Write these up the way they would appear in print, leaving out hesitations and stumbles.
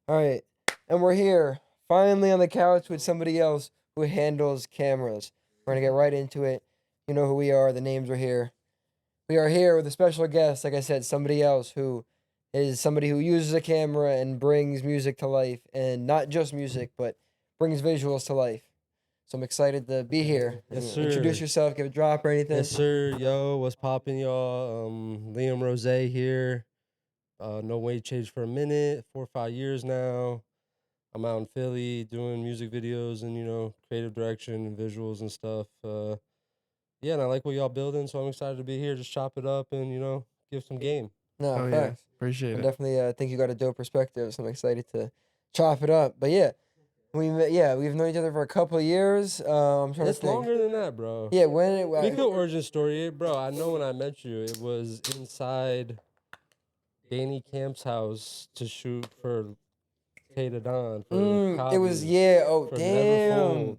All right, and we're here finally on the couch with somebody else who handles cameras. We're gonna get right into it. You know who we are. The names are here. We are here with a special guest. Like I said, somebody else who is somebody who uses a camera and brings music to life, and not just music, but brings visuals to life. So I'm excited to be here. Yes, Introduce sir. yourself, give a drop or anything. Yes, sir. Yo, what's poppin', y'all? Liam Rose here. No WaveChange for a minute, 4 or 5 years now. I'm out in Philly doing music videos and, creative direction and visuals and stuff. Yeah, and I like what y'all building, so I'm excited to be here. Just chop it up and, give some game. No, Oh, yeah. thanks. Appreciate I it. definitely think you got a dope perspective, so I'm excited to chop it up. But yeah, we've known each other for a couple of years. I'm trying It's to think. longer than that, bro. Yeah, when We could origin story it, bro. I know when I met you, it was inside Danny Camp's house to shoot for K to Don. For it was Cobby, Oh for damn! Neverfold.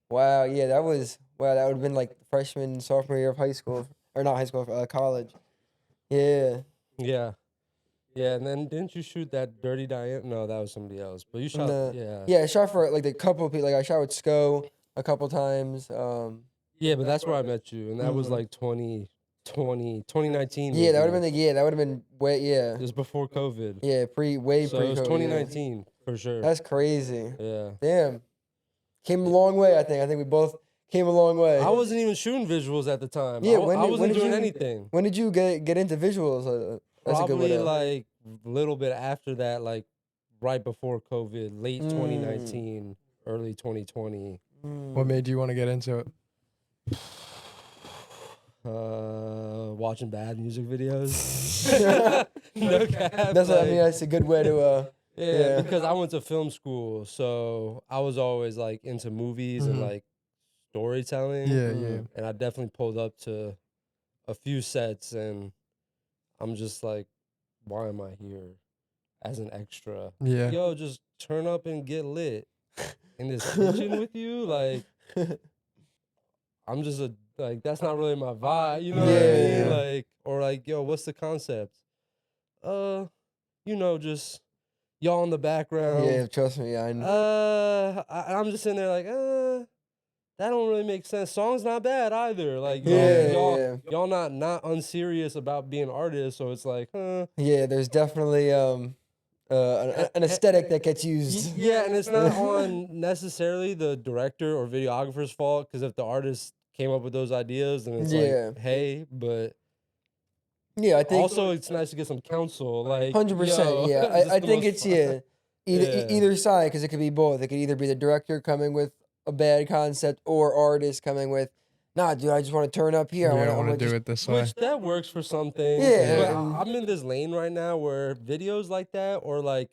Wow, yeah, that would have been like freshman, sophomore year of high school, or not high school, college. Yeah. Yeah. Yeah, and then didn't you shoot that Dirty Diane? No, that was somebody else. But you shot, Yeah, I shot for like a couple of people. Like I shot with Sco a couple times. Yeah, but that's where I met you, and that was like 2019. Yeah, that would have been that would have been way It was before COVID. Yeah, way So pre. it was 2019 for sure. That's crazy. Yeah. Damn. Came a long way, I think. I think we both came a long way. I wasn't even shooting visuals at the time. Yeah, I wasn't doing anything. When did you get into visuals? That's a good Probably one. like a little bit after that, like right before COVID, late 2019, early 2020. What made you want to get into it? Watching bad music videos. No cap. That's what I mean. That's a good way to. Yeah, because I went to film school, so I was always like into movies and like storytelling. Yeah. And I definitely pulled up to a few sets, and I'm just like, why am I here as an extra? Yeah. Yo, just turn up and get lit in this kitchen with you. Like, I'm just that's not really my vibe. You know what I mean? Yeah. Like, or like, yo, what's the concept? Just y'all in the background. Yeah, trust me. I know. I'm just sitting there like, that don't really make sense. Song's not bad either. Like, y'all not unserious about being artists, so it's like, Yeah, there's definitely an aesthetic that gets used. Yeah, and it's not on necessarily the director or videographer's fault, because if the artist came up with those ideas, then it's like, hey, but yeah, I think also it's nice to get some counsel. Like, 100%. Yeah, I think it's either side, because it could be both. It could either be the director coming with a bad concept or artist coming with, nah, dude, I just want to turn up here. I want to do just it this way. Which that works for some things. Yeah. But I'm in this lane right now where videos like that, or like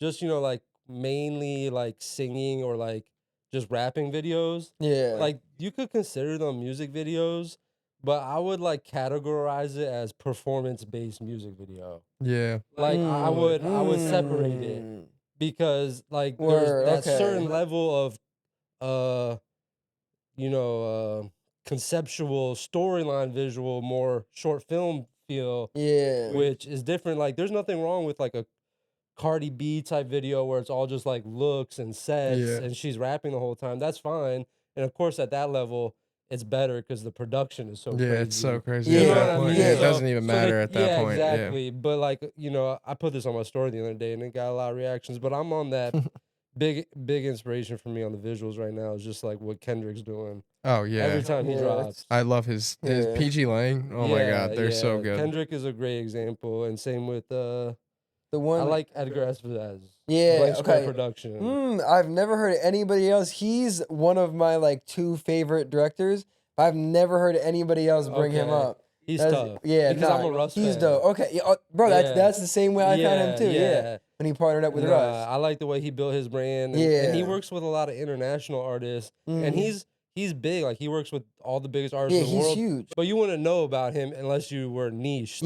just, like mainly like singing or like just rapping videos. Yeah. Like you could consider them music videos, but I would like categorize it as performance-based music video. Yeah. Like I would separate it, because like there's that certain level of conceptual storyline visual, more short film feel, which is different. Like there's nothing wrong with like a Cardi B type video where it's all just like looks and sets and she's rapping the whole time. That's fine. And of course at that level it's better because the production is so crazy. Yeah, it's so crazy Yeah. at that point. Yeah. It doesn't even matter at that point. Exactly. Yeah. But like, I put this on my story the other day and it got a lot of reactions, but I'm on that big inspiration for me on the visuals right now is just like what Kendrick's doing. Oh, yeah. Every time he drops. I love his PG Lang. Oh, my God. They're so good. Kendrick is a great example. And same with the one I like Edgar Estes. Yeah, Blank Square okay. Production. I've never heard anybody else. He's one of my like 2 favorite directors. I've never heard anybody else bring him up. He's tough. Yeah, because I'm a Russ He's fan. dope. Okay, yeah, bro, that's the same way I found him too. Yeah, when he partnered up with Russ. I like the way he built his brand. And he works with a lot of international artists, and he's big. Like he works with all the biggest artists in the world. Yeah, he's huge. But you wouldn't know about him unless you were niche.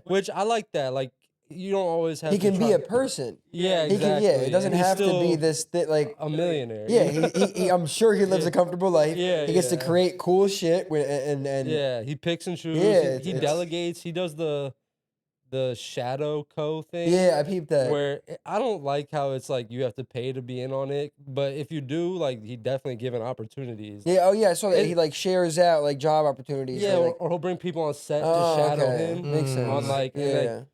Which I like that. Like you don't always have. He can be a person. Yeah, exactly. It doesn't have to be this like a millionaire. Yeah, he I'm sure he lives a comfortable life. Yeah, he gets to create cool shit and he picks and chooses. Yeah, he delegates. He does the the Shadow Co thing. Yeah, I peeped that. Where I don't like how it's like you have to pay to be in on it, but if you do, like he definitely given opportunities. Yeah, oh yeah, I saw that. He It- like shares out like job opportunities. Yeah, for, like, or he'll bring people on set to oh, shadow okay. him Makes sense. on like, yeah. and like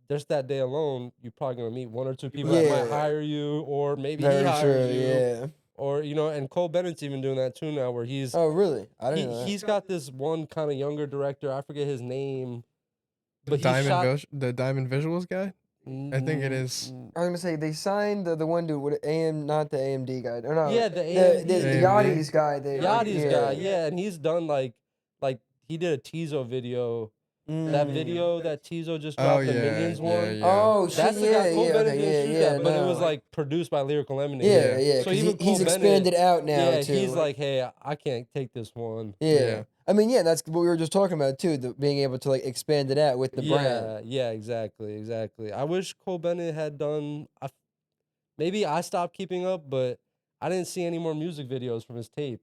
just that day alone, you're probably gonna meet 1 or 2 people that might Yeah. hire you, or maybe he Very hires true. you, Yeah. or and Cole Bennett's even doing that too now, where he's Oh really? I didn't know that. he's got this one kind of younger director. I forget his name, but he Diamond shot. the Diamond Visuals guy. I think it is. I was gonna say they signed the one dude with not the AMD guy. Or no, Yeah, the the AMD. Yachty's guy. Yachty's guy, yeah, and he's done like he did a Tizo video. That video that Tizo just dropped, the Minions one. Oh shit! That's the guy. Cole Bennett Okay, didn't shoot that, but it no. was like produced by Lyrical Lemonade. Yeah. So 'Cause even he's Cole expanded Bennett, out now yeah, too. he's like, hey, I can't take this one. Yeah. I mean, yeah, that's what we were just talking about too. Being able to like expand it out with the brand. Yeah, exactly. I wish Cole Bennett had done. Maybe I stopped keeping up, but I didn't see any more music videos from his tape.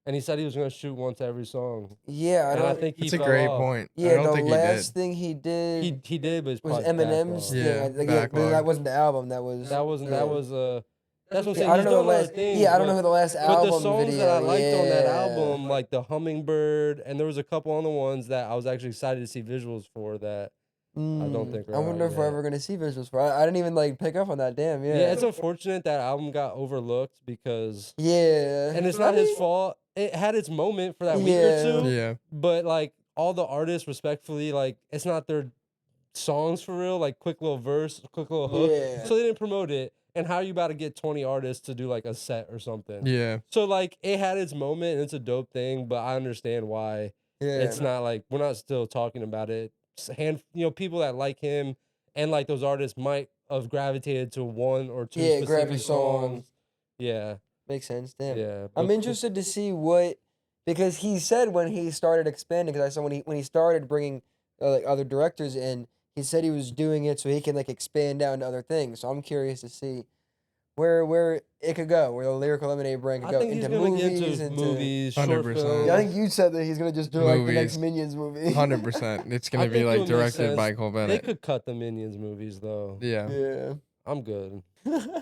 And he said he was gonna shoot once every song. Yeah, and I think That's he a fell great off. point. I Yeah, don't the think last he thing he did He did, but it's was probably Eminem's backlog. thing. Yeah, But backlog. that wasn't the album. That was That wasn't. That was That's what I'm saying. Yeah, I don't He's know the doing other last. things, Yeah, I don't know but- who the last But album the songs video. that I liked on that yeah. album, like the Hummingbird, and there was a couple on the ones that I was actually excited to see visuals for that I don't think I wonder are if out we're yet. ever gonna see visuals for. I didn't even like pick up on that. Damn. Yeah. Yeah, it's unfortunate that album got overlooked because, Yeah. and it's I not his mean, fault. It had its moment for that week or Yeah. two, Yeah. but like all the artists, respectfully, like it's not their songs for real. Like quick little verse, quick little hook, Yeah. so they didn't promote it. And how are you about to get 20 artists to do like a set or something? Yeah. So like it had its moment and it's a dope thing, but I understand why Yeah. it's not like we're not still talking about it. People that like him and like those artists might have gravitated to 1 or 2 Yeah, grab your specific songs. songs. Yeah, Makes sense. Damn. yeah. I'm but- interested to see what, because he said when he started expanding, because I saw when he started bringing like other directors in, he said he was doing it so he can like expand out into other things. So I'm curious to see where it could go, where the Lyrical Lemonade brand could I go think into he's gonna movies, get into movies, short 100%. films. Yeah, I think you said that he's gonna just do like the next Movies. Minions movie. 100%. It's gonna I be think like it'll make directed by sense. Cole They Bennett. could cut the Minions movies though. Yeah. Yeah. I'm good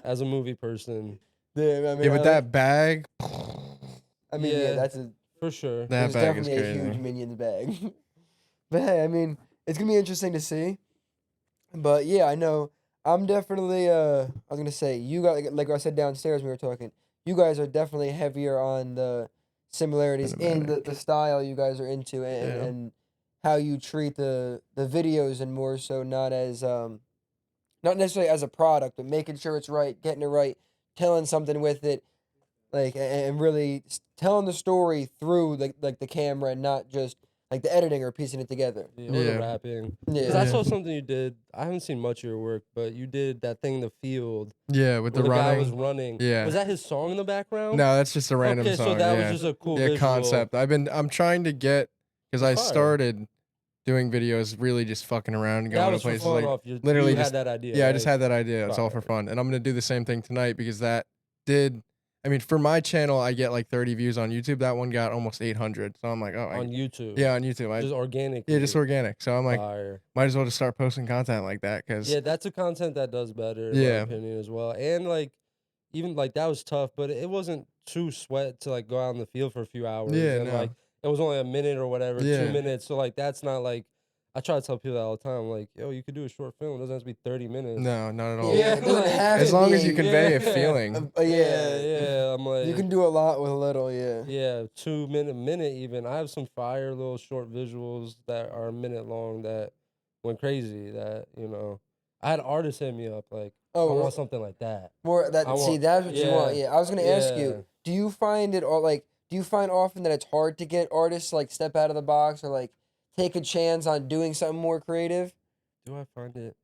as a movie person Yeah, I mean, Yeah, but that bag. I mean, yeah, Yeah. that's a for sure. That there's bag is definitely a crazy. huge Minions bag. But hey, I mean, it's gonna be interesting to see. But yeah, I know I'm definitely I was gonna say you got like I said downstairs when we were talking. You guys are definitely heavier on the similarities in the style you guys are into and how you treat the videos and more so not as not necessarily as a product, but making sure it's right, getting it right, telling something with it, like and really telling the story through like the camera and not just like the editing or piecing it together. Yeah, or the Yeah. rapping. Yeah. 'Cause I saw something you did. I haven't seen much of your work, but you did that thing in the field Yeah, with where the the guy running. was running. Yeah. Was that his song in the background? No, that's just a random okay, song. so that yeah. was just a cool yeah, visual. concept. I'm trying to get, because I Fire. started doing videos really just fucking around, That going to was for places fun like off your, literally you just- had that idea. yeah, I right? just had that idea. It's all for Fire. fun, and I'm gonna do the same thing tonight because that did. I mean, for my channel, I get like 30 views on YouTube. That one got almost 800. So I'm like, oh, on YouTube. yeah, on YouTube. Just organic. Yeah, just organic. So I'm like, Fire. might as well just start posting content like that because Yeah, that's a content that does better, in Yeah. my opinion, as well. And like, even like that was tough, but it wasn't too sweat to like go out in the field for a few hours. Yeah, and no. like it was only a minute or whatever, Yeah. 2 minutes. So like that's not like I try to tell people that all the time. Like, yo, you could do a short film. It doesn't have to be 30 minutes. no, not at all. Yeah, it doesn't like- have As to long be as you convey a Yeah. feeling. Yeah. I'm like, You can do a lot with a little, yeah. yeah, 2 minute even. I have some fire little short visuals that are a minute long that went crazy. That I had artists hit me up like, Oh, I well, want something like that. more that. I See, want- that's what you want. yeah, Yeah, I was gonna ask yeah. you. Do you find it all like? Do you find often that it's hard to get artists to, like step out of the box or like take a chance on doing something more creative? Do I find it?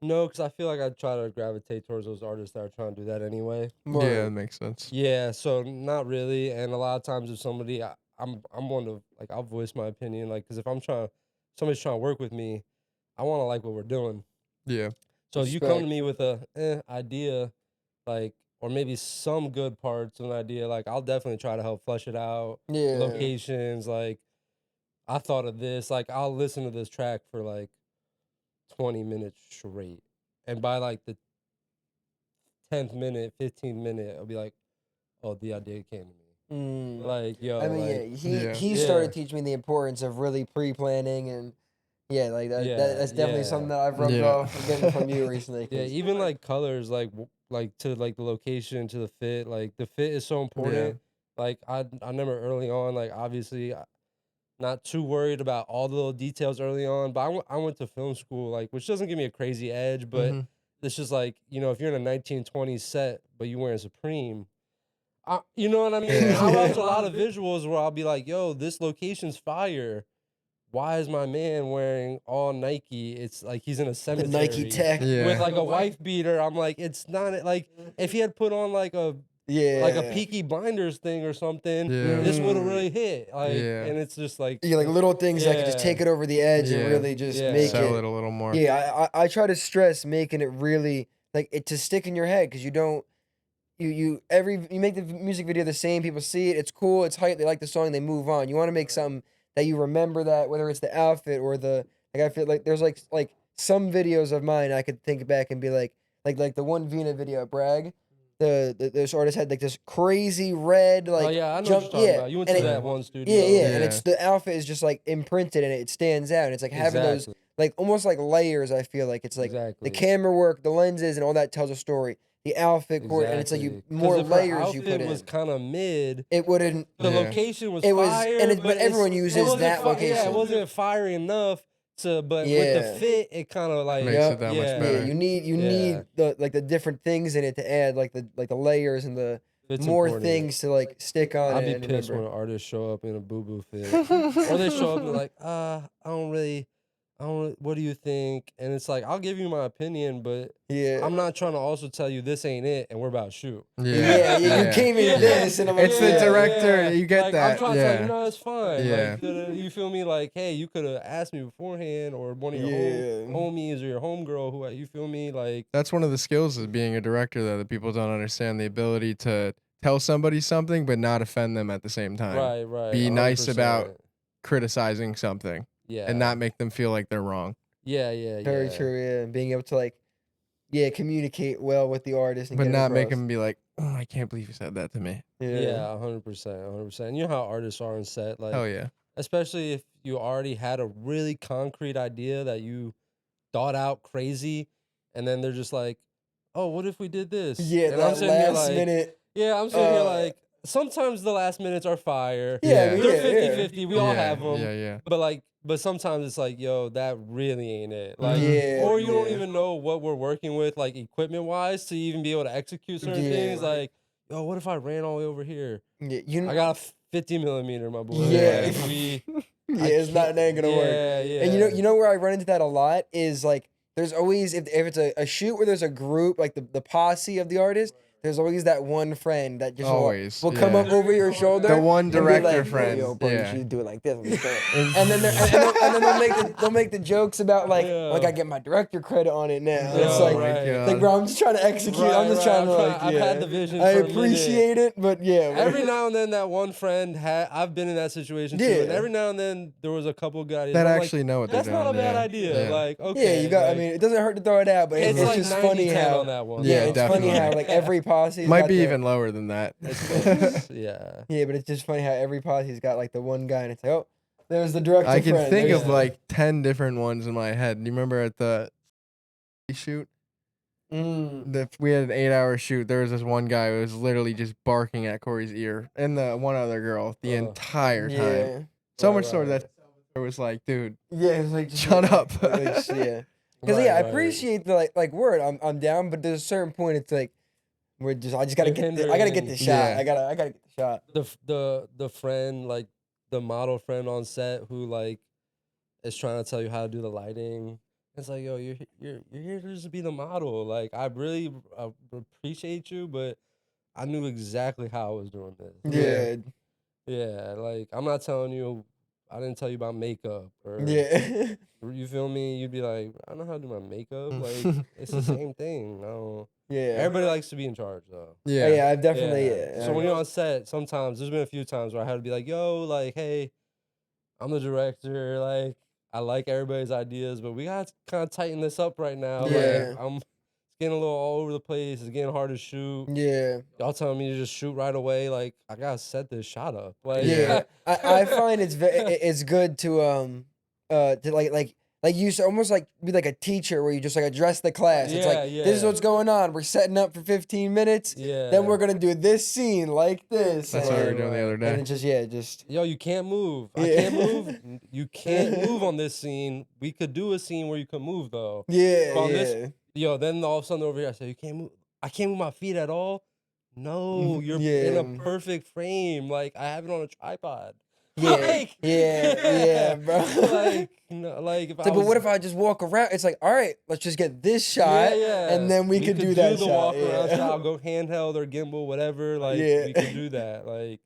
No, because I feel like I try to gravitate towards those artists that are trying to do that anyway. More, Yeah, that makes sense. Yeah, so not really. And a lot of times, if somebody, I'm one to like, I'll voice my opinion. Like, because if somebody's trying to work with me, I want to like what we're doing. Yeah. So if you come Respect. to me with a idea, like, or maybe some good parts of an idea, like I'll definitely try to help flesh it out. Yeah. Locations, like I thought of this. Like I'll listen to this track for like 20 minutes straight. And by like the 10th minute, 15th minute, I'll be like, oh, the idea came to me. Like, yo, I mean, like, he started teaching me the importance of really pre-planning and like that's definitely something that I've rubbed off from getting from you recently. Yeah, even like colors, like to like the location, to the fit, like the fit is so important. Like I remember early on, like obviously not too worried about all the little details early on, but I went to film school, like, which doesn't give me a crazy edge, but it's just like, you know, if you're in a 1920s set, but you wearing Supreme, you know what I mean? I watch a lot of visuals where I'll be like, yo, this location's fire. Why is my man wearing all Nike? It's like he's in a cemetery. The Nike tech. With like a wife beater. I'm like, it's not like if he had put on like a Peaky Blinders thing or something, this would have really hit. Like, and it's just like like little things that could just take it over the edge and really just make sell it a little more. Yeah, I try to stress making it really like it to stick in your head because you don't. You make the music video the same, people see it, it's cool, it's hype, they like the song, they move on. You want to make something that you remember, that whether it's the outfit or the I feel like there's like some videos of mine I could think back and be like the one Vina video, Bragg. This artist had like this crazy red I know what you're talking about. You went to that one studio. And it's the outfit is just like imprinted and it stands out. And it's like having those like almost like layers. I feel like it's like the camera work, the lenses, and all that tells a story. The outfit, and it's like more layers you put in. It was kind of mid. It wouldn't. The location was fire, but everyone uses that location. Yeah, it wasn't fire enough. But with the fit, it kind of like makes it that much better. Yeah, you need the different things in it to add like the layers and the more things to like stick on. I'd be pissed when artists show up in a boo fit, or they show up and like, I don't really, what do you think? And it's like, I'll give you my opinion, but I'm not trying to also tell you this ain't it and we're about to shoot. You came in this and I'm like, it's the director. You get like, that. I'm trying to tell you, no, it's fine. Like, you feel me? Like, hey, you could have asked me beforehand, or one of your homies or your homegirl who, you feel me? Like, that's one of the skills of being a director that people don't understand, the ability to tell somebody something but not offend them at the same time. Right. Be 100%. nice about criticizing something. And not make them feel like they're wrong. Very true, and being able to like, communicate well with the artist. And but not make them be like, oh, I can't believe you said that to me. Yeah, 100%. You know how artists are on set, like, oh yeah. Especially if you already had a really concrete idea that you thought out crazy, and then they're just like, oh, what if we did this? Yeah, and I'm sitting last minute. Yeah, I'm sitting here like, sometimes the last minutes are fire. Yeah, they're 50-50. We all have them. Yeah. But sometimes it's like, yo, that really ain't it. Like, or you don't even know what we're working with, like equipment wise, to even be able to execute certain things. Like, yo, what if I ran all the way over here? I got a 50 millimeter, my boy. It's not gonna work. And you know where I run into that a lot is like, there's always if it's a shoot where there's a group like the posse of the artist. There's always that one friend that just will come up over your shoulder. The one director like, friend. Yo, bro, you should do it like this. and then they'll make the jokes about like, I gotta get my director credit on it now. It's like, bro, I'm just trying to execute. I'm just trying to like, I've had the vision. I appreciate it, but every now and then that one friend I've been in that situation too. And every now and then there was a couple good ideas that actually know what they're doing. That's not a bad idea. Like, okay, you got. I mean, it doesn't hurt to throw it out, but it's like just funny how on that one. It's funny how like every posse might be even lower than that. But it's just funny how every posse's got like the one guy, and it's like, oh, there's the director. I can think of like 10 different ones in my head. Do you remember at the shoot? We had an 8-hour shoot. There was this one guy who was literally just barking at Corey's ear and the one other girl the entire time. So much so that it was like, dude, it's like shut up. Because I appreciate the like word. I'm down, but there's a certain point. It's like. I just gotta get the shot. I gotta get the shot. The friend, like the model friend on set who like is trying to tell you how to do the lighting. It's like, yo, you're here to just be the model. Like, I really appreciate you, but I knew exactly how I was doing this. Yeah. Like, I'm not telling you. I didn't tell you about makeup. Or, you feel me? You'd be like, I don't know how to do my makeup. Like, it's the same thing. No. Everybody likes to be in charge, though. I've definitely. So when you're on set, sometimes there's been a few times where I had to be like, yo, like, hey, I'm the director. Like, I like everybody's ideas, but we got to kind of tighten this up right now. Yeah. Like, it's getting a little all over the place. It's getting hard to shoot. Yeah. Y'all telling me to just shoot right away. Like, I got to set this shot up. Like, Yeah. I find it's good to you almost like be like a teacher where you just like address the class. It's like, this is what's going on. We're setting up for 15 minutes. Yeah. Then we're gonna do this scene like this. That's what we were doing the other And day. it's just Yo, you can't move. I Yeah. can't move. You can't move on this scene. We could do a scene where you can move though. yeah, On yeah. this- Yo, then all of a sudden over here, I say, you can't move. I can't move my feet at all. No, you're in a perfect frame. Like, I have it on a tripod. Yeah, Like, yeah, bro. like, no, like if It's like, but what if I just walk around? It's like, all right, let's just get this shot, yeah. and then we could do that the shot. walk around Yeah. shot, go handheld or gimbal, whatever. Like, Yeah. we could do that. Like,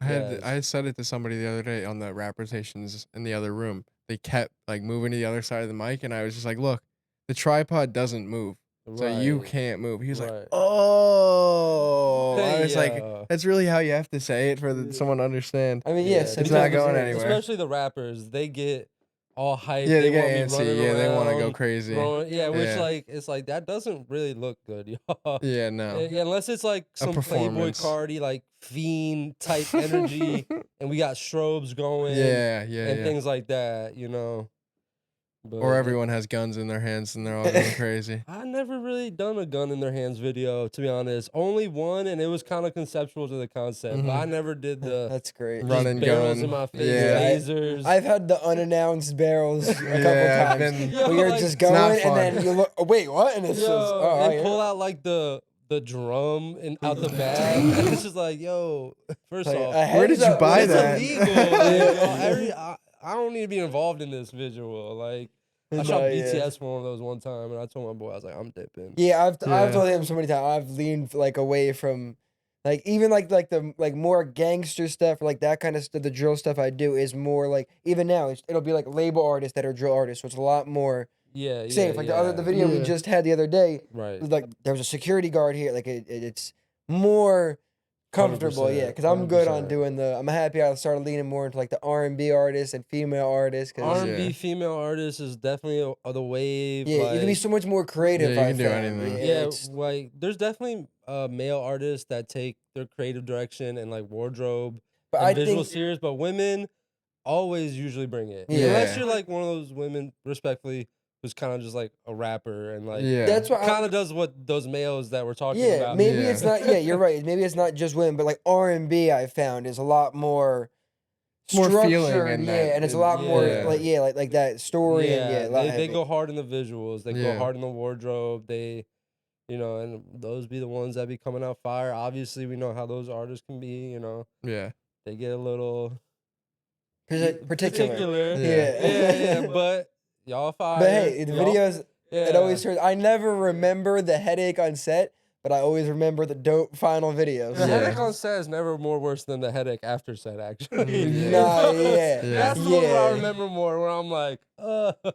I had said it to somebody the other day on the rap rotations in the other room. They kept like moving to the other side of the mic, and I was just like, "Look, the tripod doesn't move, so you right. can't move." He was like, Right. "Oh," I was Yeah. like, "That's really how you have to say it for someone to understand." I mean, Yeah, yes, it's not going anywhere. Especially the rappers, they get all hyped. Yeah, they get wanna be antsy. running Yeah, they want to go around, crazy. which Yeah. like it's like that doesn't really look good, y'all. Yeah, no. Yeah, unless it's like some Playboy performance. Cardi like fiend type energy, and we got strobes going, Yeah, and things like that, you know. But Or everyone has guns in their hands and they're all going crazy. I never really done a gun in their hands video, to be honest. Only one, and it was kind of conceptual to the concept, but I never did the that's great. Run and barrels gun. in my face, Yeah. lasers. I've had the unannounced barrels a couple Yeah, I've times. been- Yo, where you're like, just it's not going, and then fun. you look. Oh, wait, what? And it's Yo, just and yeah. pull out like the drum and out the bag, and it's just like, yo, first Like, off, a Where did heads you up, buy it's that? illegal. Like, yo, I don't need to be involved in this visual. Like, I shot No, yeah. BTS for one of those one time, and I told my boy, I was like, I'm dipping. Yeah, I've Yeah. told him so many times. I've leaned like away from, like even like the like more gangster stuff, or like that kind of stuff. The drill stuff I do is more like even now it'll be like label artists that are drill artists, so it's a lot more Yeah, safe. Like the video we Yeah. just had the other day, right. like there was a security guard here. Like it's more comfortable, yeah. 100%, Because I'm good on 100%. doing the. I'm happy I started leaning more into like the R&B artists and female artists. Cause R&B Yeah. female artists is definitely the wave. yeah, like, you can be so much more creative. Yeah, you I can do found. anything. yeah, it's- like there's definitely male artists that take their creative direction and like wardrobe but and I visual think serious, but women always usually bring it. Yeah. Unless you're like one of those women, respectfully, who's kind of just like a rapper and like Yeah. that's what kind of does what those males that we're talking Yeah, about. maybe Yeah. it's not. Yeah, you're right. Maybe it's not just women, but like R&B, I found is a lot more More feeling structured, in yeah, that. and it's a lot more Yeah. like that story and yeah, a lot they heavy. go hard in the visuals. They go Yeah. hard in the wardrobe. They, you know, and those be the ones that be coming out fire. Obviously, we know how those artists can be. You know, Yeah. they get a little particular. Yeah. yeah. But y'all fire. But hey, the Y'all- videos yeah. it always turns. I never remember the headache on set, but I always remember the dope final videos. The Yeah. headache on set is never more worse than the headache after set. Actually, Nah, yeah. That's the one where I Yeah. remember more. Where I'm like,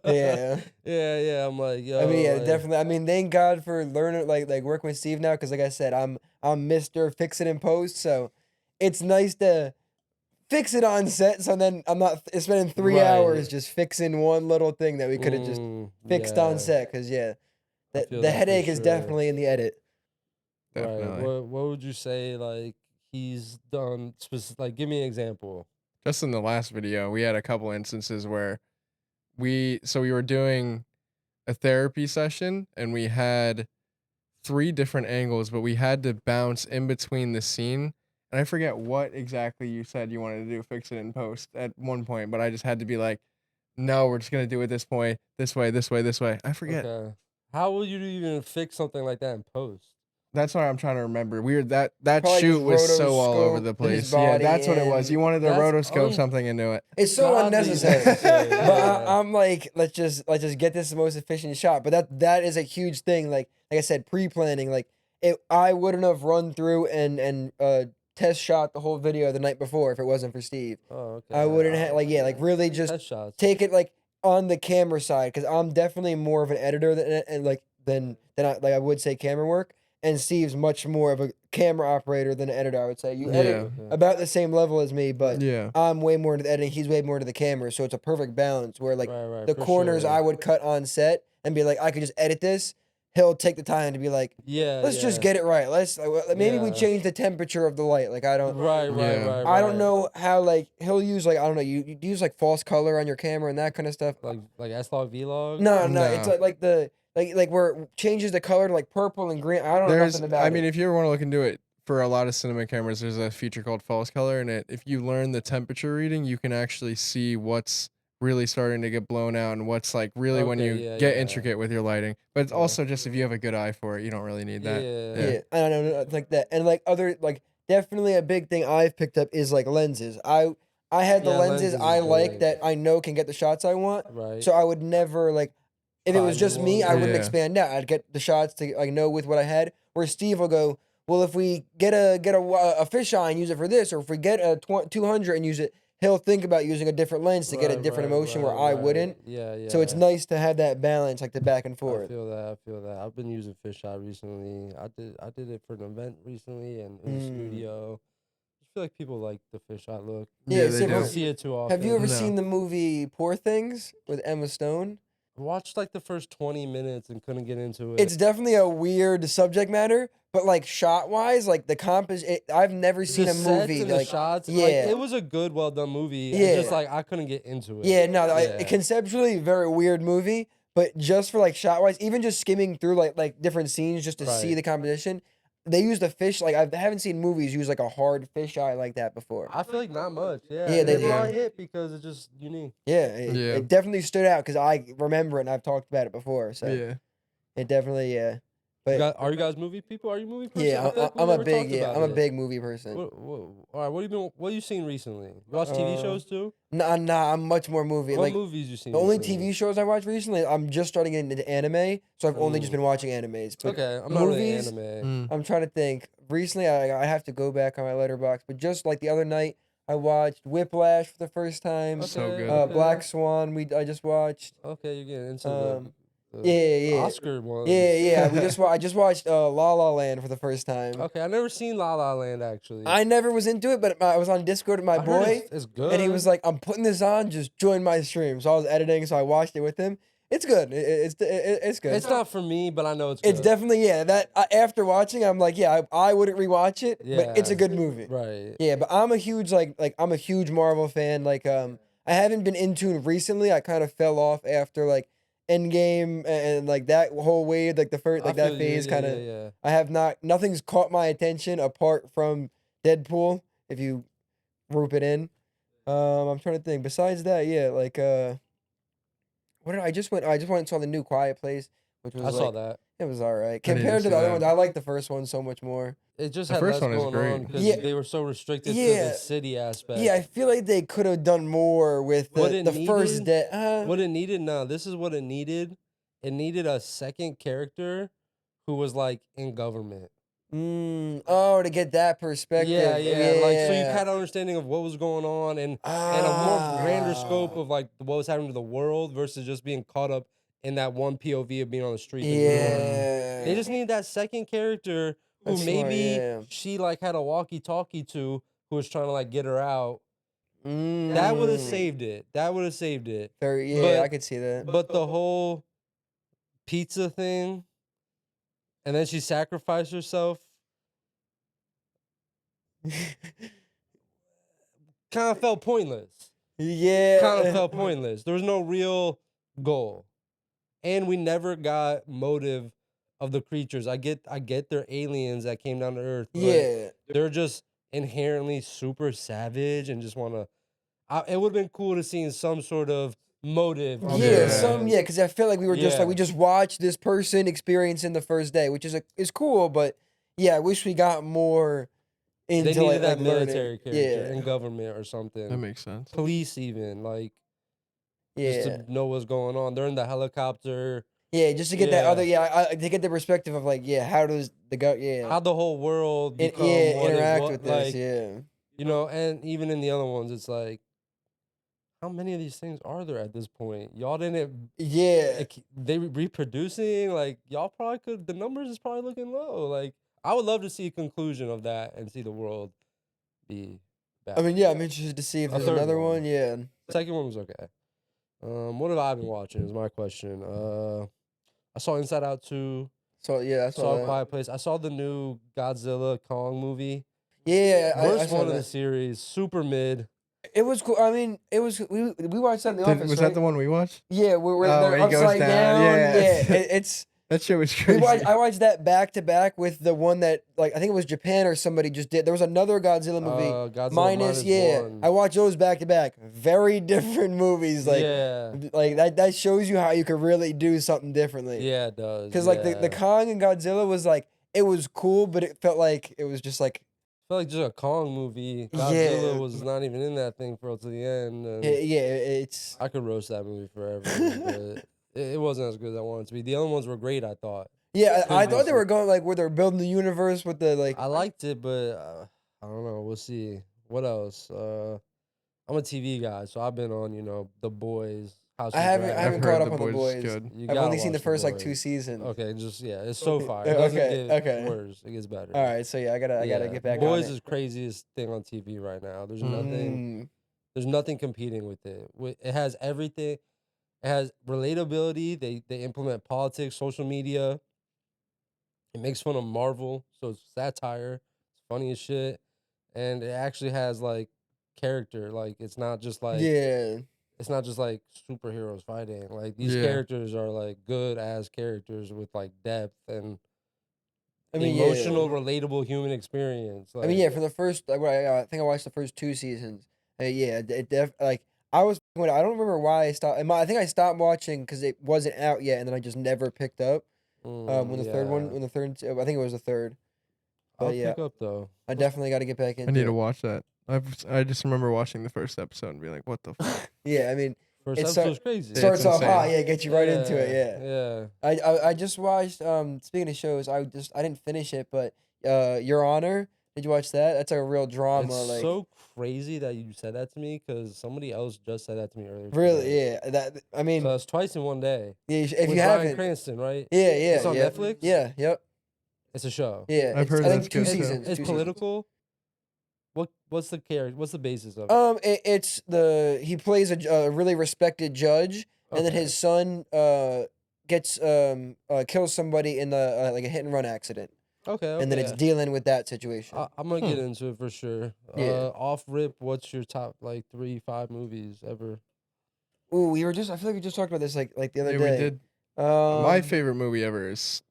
Yeah. yeah. I'm like, yo. I mean, yeah, like, definitely. I mean, thank God for learning, like working with Steve now, because like I said, I'm Mr. Fix It in Post, so it's nice to fix it on set. So then I'm not spending 3 Right. hours just fixing one little thing that we could have just fixed on yeah. set. Because yeah, I feel the that for headache is sure. definitely in the edit. Definitely. Right. What would you say like he's done? Like, give me an example. Just in the last video, we had a couple instances where we were doing a therapy session and we had 3 different angles, but we had to bounce in between the scene. And I forget what exactly you said you wanted to do, fix it in post at one point, but I just had to be like, no, we're just gonna do it this way, this way, this way, this way. I forget. Okay. How will you even fix something like that in post? That's what I'm trying to remember. That Probably shoot just was so all over rotoscope the his place. Yeah, body that's what it was. in. You wanted to That's rotoscope something into it. It's so Godly unnecessary. necessary, But yeah. I'm like, let's just get this the most efficient shot. But that is a huge thing. Like I said, pre-planning. Like I wouldn't have run through and test shot the whole video the night before if it wasn't for Steve. Oh, okay. I wouldn't have like really just Test shots. take it like on the camera side because I'm definitely more of an editor than I would say camera work. and Steve's much more of a camera operator than an editor. I would say you edit Yeah. about the same level as me, but Yeah. I'm way more into the editing. He's way more into the camera, so it's a perfect balance. Where like Right, the for corners sure. I would cut on set and be like, I could just edit this. He'll take the time to be like, Yeah, let's just get it right. Let's maybe we Yeah. change the temperature of the light. Like I don't. Right, Yeah. I don't know how like he'll use like I don't know you use like false color on your camera and that kind of stuff. Like S-Log Vlog. No, No. it's like the like where it changes the color to like purple and green. I don't know There's, nothing about I mean, it. if you ever want to look into it, for a lot of cinema cameras, there's a feature called false color, and if you learn the temperature reading, you can actually see what's really starting to get blown out and what's like really when Okay, you yeah, get yeah. intricate with your lighting. But it's Yeah. also just if you have a good eye for it, you don't really need that. Yeah, I don't know it's like that, and like other like definitely a big thing I've picked up is like lenses. I had the Yeah, lenses lenses I is like big. that I know can get the shots I want. Right. So I would never like if it Buy was new just me, ones. I wouldn't Yeah. expand out. I'd get the shots to like know with what I had. Where Steve will go, well, if we get a fisheye and use it for this, or if we get a 200 and use it, he'll think about using a different lens to get a different emotion where I wouldn't. Yeah. So it's nice to have that balance, like the back and I forth. feel that. I've been using fisheye recently. I did it for an event recently and in the studio. I feel like people like the fisheye look. Yeah, they so You don't do. see it too often. Have you ever No. seen the movie Poor Things with Emma Stone? I watched like the first 20 minutes and couldn't get into it. It's definitely a weird subject matter, but like shot wise, like the I've never seen the a sets movie and like the shots. yeah. Like, it was a good, well done movie. Yeah. It's just like I couldn't get into it. Yeah, no, Yeah. conceptually very weird movie, but just for like shot wise, even just skimming through like different scenes just to see Right. the composition, they used a fish like I haven't seen movies use like a hard fisheye like that before. I feel like not much. Yeah. Yeah, And they it do. probably hit because it's just unique. Yeah, Yeah. it definitely stood out because I remember it and I've talked about it before. So Yeah. it definitely But Are you guys movie people? Are you movie person? yeah, I feel like we I'm a never big talked about I'm a it. big movie person. All right, what have you seen recently? You watch TV shows too? Nah, I'm much more movie. What Like movies you seen? the only recently? TV shows I watched recently, I'm just starting getting into anime, so I've only just been watching animes. But Okay, I'm not really movies, anime. I'm trying to think. Recently, I have to go back on my letterbox, but just like the other night, I watched Whiplash for the first time. Okay, So good. okay. Black Swan, I just watched. Okay, you're getting into the Yeah. Oscar ones. Yeah. I just watched La La Land for the first time. Okay, I never seen La La Land actually. I never was into it, but I was on Discord with my I heard boy. it's good. And he was like, "I'm putting this on. Just join my stream." So I was editing, so I watched it with him. It's good. It's good. it's not for me, but I know it's good. It's definitely that. After watching, I'm like, yeah, I wouldn't rewatch it, but it's a Yeah. good movie. right. Yeah, but I'm a huge I'm a huge Marvel fan. Like I haven't been in tune recently. I kind of fell off after like Endgame and like that whole wave, like the first I that feel you, phase kind of. Yeah. I have nothing's caught my attention apart from Deadpool. If you group it in, I'm trying to think. Besides that, yeah, like what did I just went and saw the new Quiet Place, which was I saw like, that. it was all right didn't compared to see the other that. ones. I like the first one so much more. It just The had first less one is going great. on because Yeah. they were so restricted to Yeah. the city aspect. Yeah, I feel like they could have done more with What the it first needed- day. What it needed now, this is what it needed. It needed a second character who was like in government. To get that perspective. Yeah. Like so you had an understanding of what was going on and a more grander scope of like what was happening to the world versus just being caught up in that one POV of being on the street. Yeah. They just need that second character who That's smart, maybe yeah. she like had a walkie-talkie to who was trying to like get her out. That That would have saved it. That would have saved it. Very, yeah, But- I could see that. But the whole pizza thing, and then she sacrificed herself, kind of felt pointless. Yeah. Kind of felt pointless. There was no real goal, and we never got motive of the creatures. I get they're aliens that came down to Earth. But Yeah. they're just inherently super savage and just want to. It would have been cool to see some sort of motive. on their end. Because I feel like we were just like Yeah. we just watched this person experiencing the first day, which is cool, but yeah, I wish we got more into They needed like, that learning. military character Yeah. in government or something. That makes sense. Police even like Yeah. just to know what's going on. They're in the helicopter. Yeah, just to get that Yeah. other to get the perspective of like how does the How the whole world become yeah what it interact wa- with this like, yeah. You know, and even in the other ones, it's like how many of these things are there at this point? Y'all didn't. Yeah. They reproducing. Like y'all probably could. The numbers is probably looking low. Like I would love to see a conclusion of that and see the world be back. I mean, yeah, I'm interested to see if A there's third another one. one. Yeah. Second one was okay. What have I been watching? Is my question. I saw Inside Out 2. So yeah, I Saw saw A that. Quiet Place. I saw the new Godzilla Kong movie. Yeah, I Worst saw one of that. the series. Super mid. It was cool. I mean, it was we watched that in the office. Was right? that the one we watched? Yeah, we're Oh, they're where he goes upside down, down. yeah. It's That shit was we crazy. watched. I watched that back to back with the one that like I think it was Japan or somebody just did. There was another Godzilla movie. Godzilla minus One. I watched those back to back. Very different movies. Like yeah. like that shows you how you could really do something differently. Yeah, it does. Because like the Kong and Godzilla was like it was cool, but it felt like it was just like I felt like just a Kong movie. Yeah. Godzilla was not even in that thing for till the end. And it's I could roast that movie forever, but it wasn't as good as I wanted it to be. The other ones were great, I thought. yeah. I Could thought be they were going like where they're building the universe with the like. I liked it, but I don't know. We'll see. What else? I'm a TV guy, so I've been on, The Boys, House I of haven't Dragon. I've caught heard up The on the Boys is boys. good. You I've gotta only seen the watch first like Boys. 2 seasons. Okay, it's so fire. It doesn't Okay, get okay. worse. It gets better. All right, so yeah, I gotta Yeah, get back Boys on it. is craziest thing on TV right now. There's Mm. nothing competing with it. It has everything. It has relatability. They implement politics, social media. It makes fun of Marvel, so it's satire. It's funny as shit, and it actually has like character. Like it's not just like Yeah. it's not just like superheroes fighting. Like these Yeah. characters are like good as characters with like depth and I mean, emotional, relatable human experience. Like, I mean, yeah. For the first, like, I think I watched the first 2 seasons. Yeah, like I was. I don't remember why I stopped. I think I stopped watching because it wasn't out yet, and then I just never picked up. When the third one, I think it was the third. But I'll yeah, pick up though. I definitely got to get back I into need it. to watch that. I just remember watching the first episode and being like, "What the fuck?" Yeah, I mean, First It episode's crazy. It's starts off insane. hot. Yeah, get you right into it. Yeah. I just watched. Speaking of shows, I didn't finish it, but Your Honor. Did you watch that? That's a real drama. It's like so crazy that you said that to me because somebody else just said that to me earlier. really, today. yeah. That I mean, So that's twice in one day. yeah, if With you Bryan haven't, Cranston, right? yeah, It's on yeah. Netflix? Yeah, yep, It's a show. yeah. I've heard I think that's 2 good, too. seasons. It's 2 seasons. political. What's the character? What's the basis of it? It's he plays a really respected judge, and then Okay. his son gets kills somebody in the like a hit and run accident, Okay. and then it's dealing with that situation. I'm gonna get into it for sure. Yeah. Off rip, what's your top like 3-5 movies ever? Ooh, I feel like we just talked about this like the other Yeah, day. we did. My favorite movie ever is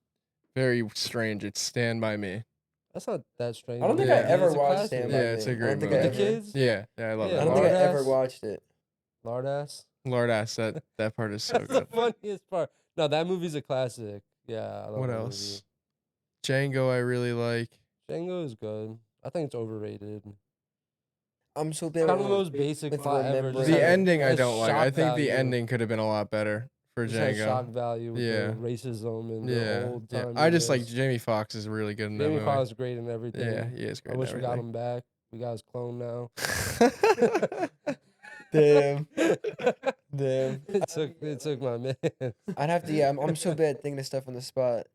very strange. It's Stand By Me. That's not that strange. I don't think I It's ever a watched classic. Stand By Yeah, Me. it's a I great don't think movie. I With the ever- kids? Yeah, I love Yeah, I that. don't think I Lard ever ass. watched it. Lard ass. Lord ass that part is so That's the good. funniest part. No, that movie's a classic. Yeah. I love What that else? Django, I really like. Movie. Django is good. I think it's overrated. I'm so bad Kind of with the most basic with plot ever. remembering. Just The had a- ending I has don't like. shock I think the value. ending could have been a lot better for Just has shock Django. value with Yeah. the racism and Yeah, the old yeah. time. I just like Jamie Foxx is really good in that Jamie movie. Foxx is great in everything. Yeah, he is great. I in wish we got everything. him back. We got his clone now. Damn. Damn. It took my man. I'd have to. Yeah, I'm so bad thinking of stuff on the spot.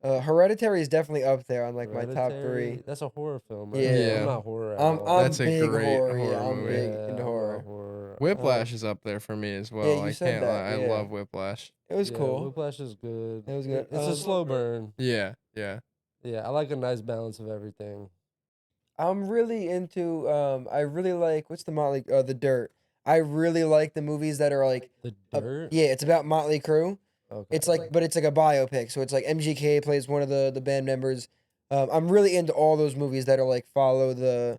Hereditary is definitely up there on like my top 3. Hereditary, That's a horror film, right? Yeah. I'm not horror at I'm all. That's a big great horror. Yeah, horror I'm movie. big Yeah, into I'm horror. not horror. Whiplash is up there for me as well. you I said can't that, lie. I yeah. love Whiplash. It was Yeah, cool. Whiplash is good. It was good. It's a slow burn. Yeah, yeah. Yeah, I like a nice balance of everything. I'm really into. I really like what's the Motley The Dirt. I really like the movies that are like. The uh, Dirt. yeah, it's about Motley Crue. Okay. It's like, but it's like a biopic. So it's like MGK plays one of the band members. I'm really into all those movies that are like follow the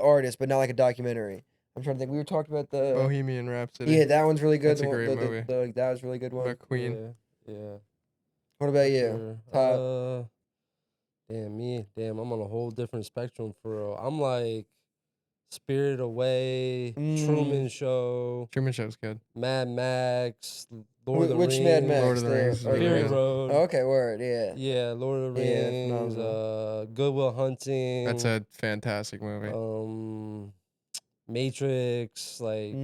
artist, but not like a documentary. I'm trying to think. We were talking about the Bohemian Rhapsody. yeah, that one's really good. That's a great movie. That was a really good one. About Queen. Yeah. What about for you? sure. Top. Damn, I'm on a whole different spectrum for real. I'm like Spirited Away, Truman Show, Truman Show's good. Mad Max, Lord of the Which Rings. Mad Max? Lord of the Rings is really Fury good. Road. Oh, okay, word. Yeah. Yeah, Lord of the Yeah, Rings, phenomenal. Good Will Hunting. That's a fantastic movie. Matrix, like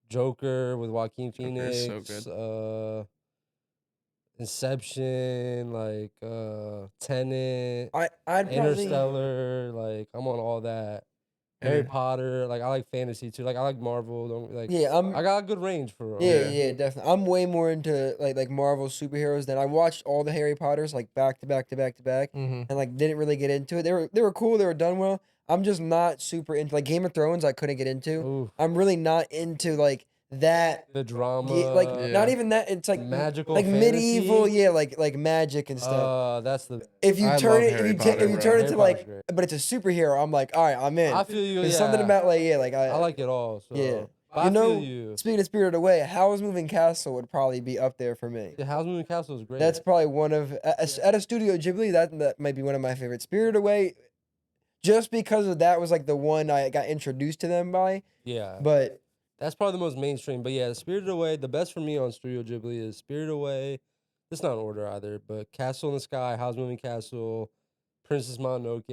Joker with Joaquin Joker is so Phoenix, Inception, like Tenet, I'd probably Interstellar, like I'm on all that. Harry Potter, like I like fantasy too. Like I like Marvel. I got a good range for real. yeah, definitely. I'm way more into like Marvel superheroes than I watched all the Harry Potters like back to back to back to back, and like didn't really get into it. They were cool. They were done well. I'm just not super into like Game of Thrones. I couldn't get into. Ooh, I'm really not into like that. the drama, Like not even that. It's like magical, like medieval, fantasy. yeah, like magic and stuff. That's the. If you I turn love it, Harry if Potter, you bro. turn it Harry to Potter's like, great. but it's a superhero, I'm like, all right, I'm in. I feel you. There's Yeah, something about like I like it all. So. yeah. But You I know, feel you. speaking of Spirited Away, Howl's Moving Castle would probably be up there for me. The House Moving Castle is great. That's probably one of at a Studio Ghibli. That might be one of my favorites. Spirited Away, just because of that was like the one I got introduced to them by. yeah. But That's probably the most mainstream. But yeah, Spirited Away, the best for me on Studio Ghibli is Spirited Away. It's not in order either, but Castle in the Sky, House Moving Castle, Princess Mononoke,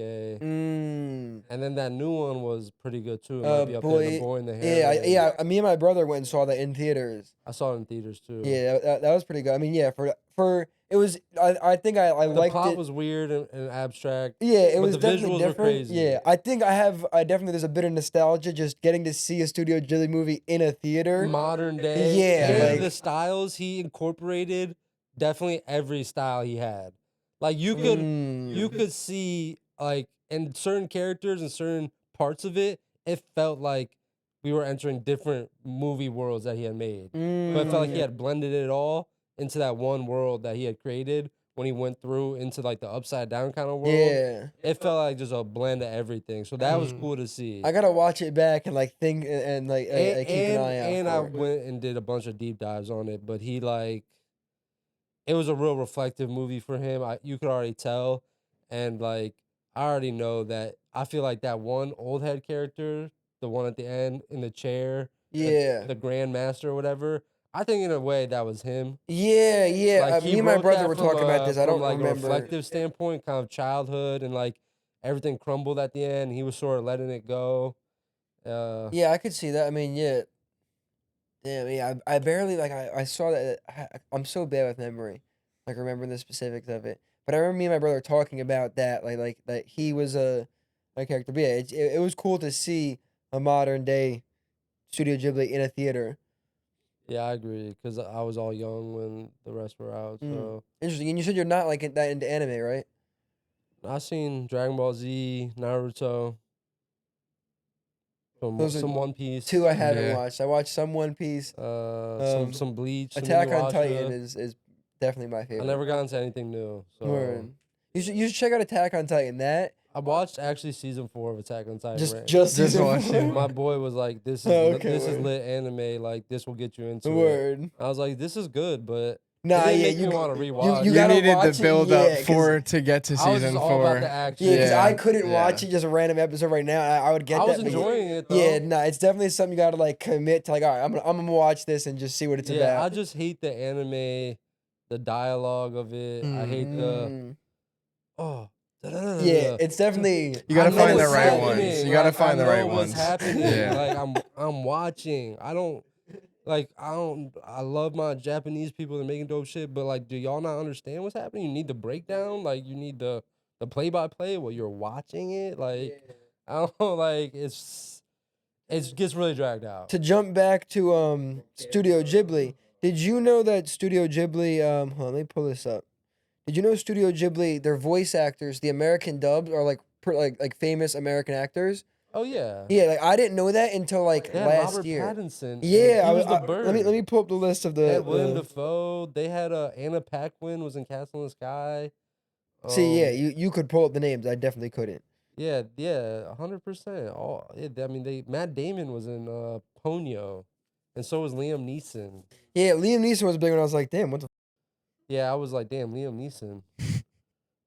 and then that new one was pretty good too. It might be up there, The Boy in the Heron. yeah. Me and my brother went and saw that in theaters. I saw it in theaters too. Yeah, that was pretty good. I mean, yeah, for it was. I think I The liked plot it. was weird and abstract. Yeah, it but was the definitely visuals were different. crazy. Yeah, I think I definitely there's a bit of nostalgia just getting to see a Studio Ghibli movie in a theater. Modern day. Yeah, and like the styles he incorporated, definitely every style he had. Like you could see like in certain characters and certain parts of it, it felt like we were entering different movie worlds that he had made. But it felt like he had blended it all into that one world that he had created when he went through into like the upside down kind of world. Yeah, It felt like just a blend of everything. So that was cool to see. I gotta watch it back and like think and like keep an eye out. And for I it. went and did a bunch of deep dives on it, but he like it was a real reflective movie for him. You could already tell, and like I already know that I feel like that one old head character, the one at the end in the chair, Yeah, the Grand Master or whatever. I think in a way that was him. yeah. Like he Me and my wrote brother that were from talking about this. I don't like a remember. reflective standpoint, kind of childhood, and like everything crumbled at the end. He was sort of letting it go. Yeah, I could see that. I mean, yeah. Damn, yeah. I barely like I saw that. I'm so bad with memory, like remembering the specifics of it. But I remember me and my brother talking about that, like that he was a character. But yeah, it was cool to see a modern day Studio Ghibli in a theater. Yeah, I agree because I was all young when the rest were out. So Interesting. And you said you're not like that into anime, right? I seen Dragon Ball Z, Naruto, Those are some One Piece, Two I haven't Yeah. watched. I watched some One Piece. some Bleach, some Attack on Titan Inuyasha. is definitely my I favorite. never got into anything new. So Word. You should check out Attack on Titan. That I watched actually season 4 of Attack on Titan. just season watch it. My boy was like, "This is Okay, this is word. lit anime. Like this will get you into it." Word. I was like, "This is good," but Nah, it didn't yeah, make me want to rewatch. You gotta needed watch the it, build yeah, up 'cause for to get to I was season just all about 4. the action. Yeah, because I Yeah, couldn't yeah. watch it just a random episode right now. I would get I was that. but enjoying it though. yeah, nah, it's definitely something you gotta like commit to. Like, all right, I'm gonna watch this and just see what it's Yeah, about. I just hate the anime, the dialogue of it. I hate the Yeah, it's definitely. You gotta I know find the what's right happening. ones. You gotta Like, find the I know right what's ones. happening. Yeah. Like I'm watching. I love my Japanese people that making dope shit, but like do y'all not understand what's happening? You need the breakdown, like you need the play by play while you're watching it. Like I don't know, like it gets really dragged out. To jump back to Studio Ghibli, did you know that Studio Ghibli hold on, let me pull this up. Did you know Studio Ghibli, their voice actors, the American dubs are like like famous American actors? Oh yeah. Yeah, like I didn't know that until like They had last Robert year. Pattinson. Yeah, he was the bird. let me pull up the list of They had Willem the Dafoe. They had Anna Paquin was in Castle in the Sky. See, yeah, you could pull up the names. I definitely couldn't. Yeah, 100%. All I mean, Matt Damon was in Ponyo, and so was Liam Neeson. Yeah, Liam Neeson was big when I was like, damn, what the. Yeah, I was like, damn, Liam Neeson.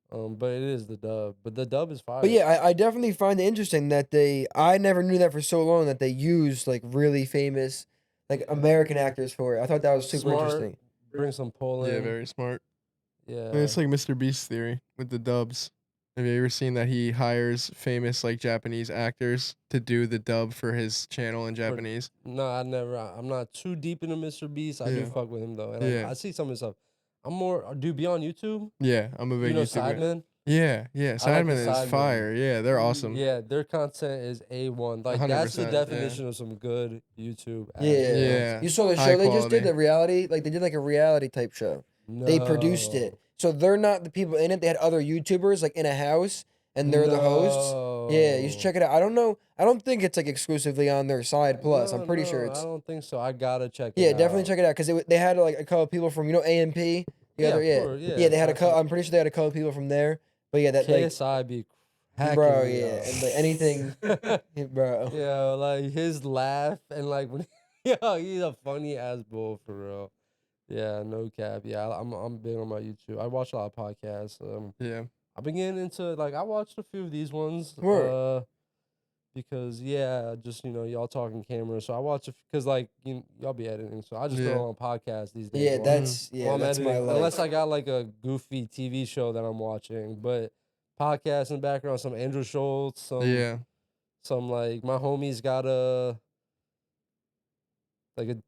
But it is the dub. But the dub is fire. But yeah, I definitely find it interesting that I never knew that for so long that they used like really famous like American actors for it. I thought that was super Smart. interesting. Bring some pull in. Yeah, very smart. Yeah. And it's like Mr. Beast theory with the dubs. Have you ever seen that he hires famous like Japanese actors to do the dub for his channel in Japanese? No, I never. I'm not too deep into Mr. Beast. I do Yeah. fuck with him though, and Yeah. I see some of his stuff. I'm more. Do you be on YouTube? Yeah, I'm a big You know YouTuber. Sidemen? Yeah, I like the Sidemen is Sidemen. fire. Yeah, they're awesome. Yeah, their content is A1. Like that's the 100%, yeah. definition of some good YouTube. Yeah. Yeah. You saw the High show they just did, quality. the reality, like they did like a reality type show. They produced it. So they're not the people in it. They had other YouTubers like in a house and they're the hosts. Yeah, you should check it out. I don't know. I don't think it's like exclusively on their side plus. I'm pretty sure I it's. don't think so. I gotta check it Yeah, out. definitely check it out because they had like a couple of people from AMP. Yeah, Other, of course, yeah. They had a that's couple. I'm pretty sure they had a couple of people from there. But yeah, that like, KSI be hacking bro, me yeah, up. and like anything, bro. Yeah, like his laugh and like when he's a funny ass bull for real. Yeah, no cap. Yeah, I'm big on my YouTube. I watch a lot of podcasts. Yeah. I've been getting into like I watched a few of these ones. Word. Because just y'all talking camera. So I watch it because like y'all be editing. So I just Yeah. throw on podcasts these days. Yeah, while I'm that's my editing. life. Unless I got like a goofy TV show that I'm watching, but podcasts in the background, some Andrew Schultz, some like my homies got a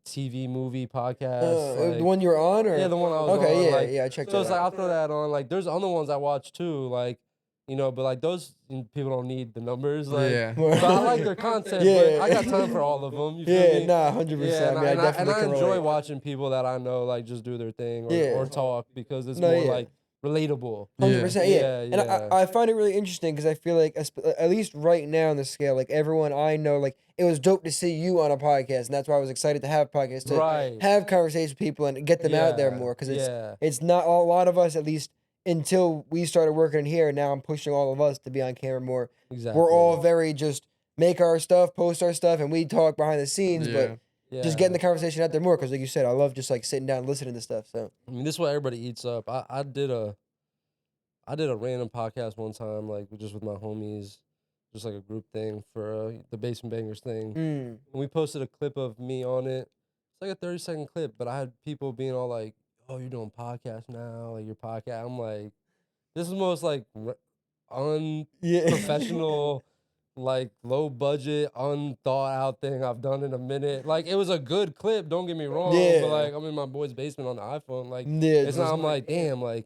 TV movie podcast. The one you were on, or yeah, the one I was on. okay, like, yeah, I checked so that it's like out. I'll throw that on. Like there's other ones I watch too. Like but like those people don't need the numbers. Like, Yeah. but I like their content. Yeah. But I got time for all of them. You feel me? Nah, 100%. Yeah, I mean, I definitely I can enjoy relate. watching people that I know like just do their thing or, Yeah. or talk because it's No, more yeah. like relatable. 100%, yeah. And Yeah. I find it really interesting because I feel like, at least right now on the scale, like everyone I know, like it was dope to see you on a podcast, and that's why I was excited to have podcasts to Right. have conversations with people and get them out there more because it's not a lot of us, at least until we started working in here. Now I'm pushing all of us to be on camera more. Exactly. We're all very just make our stuff, post our stuff, and we talk behind the scenes, but just getting the conversation out there more because, like you said, I love just like sitting down and listening to stuff. So I mean, this is what everybody eats up. I did a random podcast one time, like just with my homies, just like a group thing for the Basement Bangers thing. And we posted a clip of me on it. It's like a 30-second clip, but I had people being all like, "Oh, you're doing podcast now, like your podcast." I'm like, this is the most like unprofessional, like low budget, unthought out thing I've done in a minute. Like it was a good clip, don't get me wrong. Yeah. But like I'm in my boy's basement on the iPhone. Like yeah, it's not. I'm like, damn, like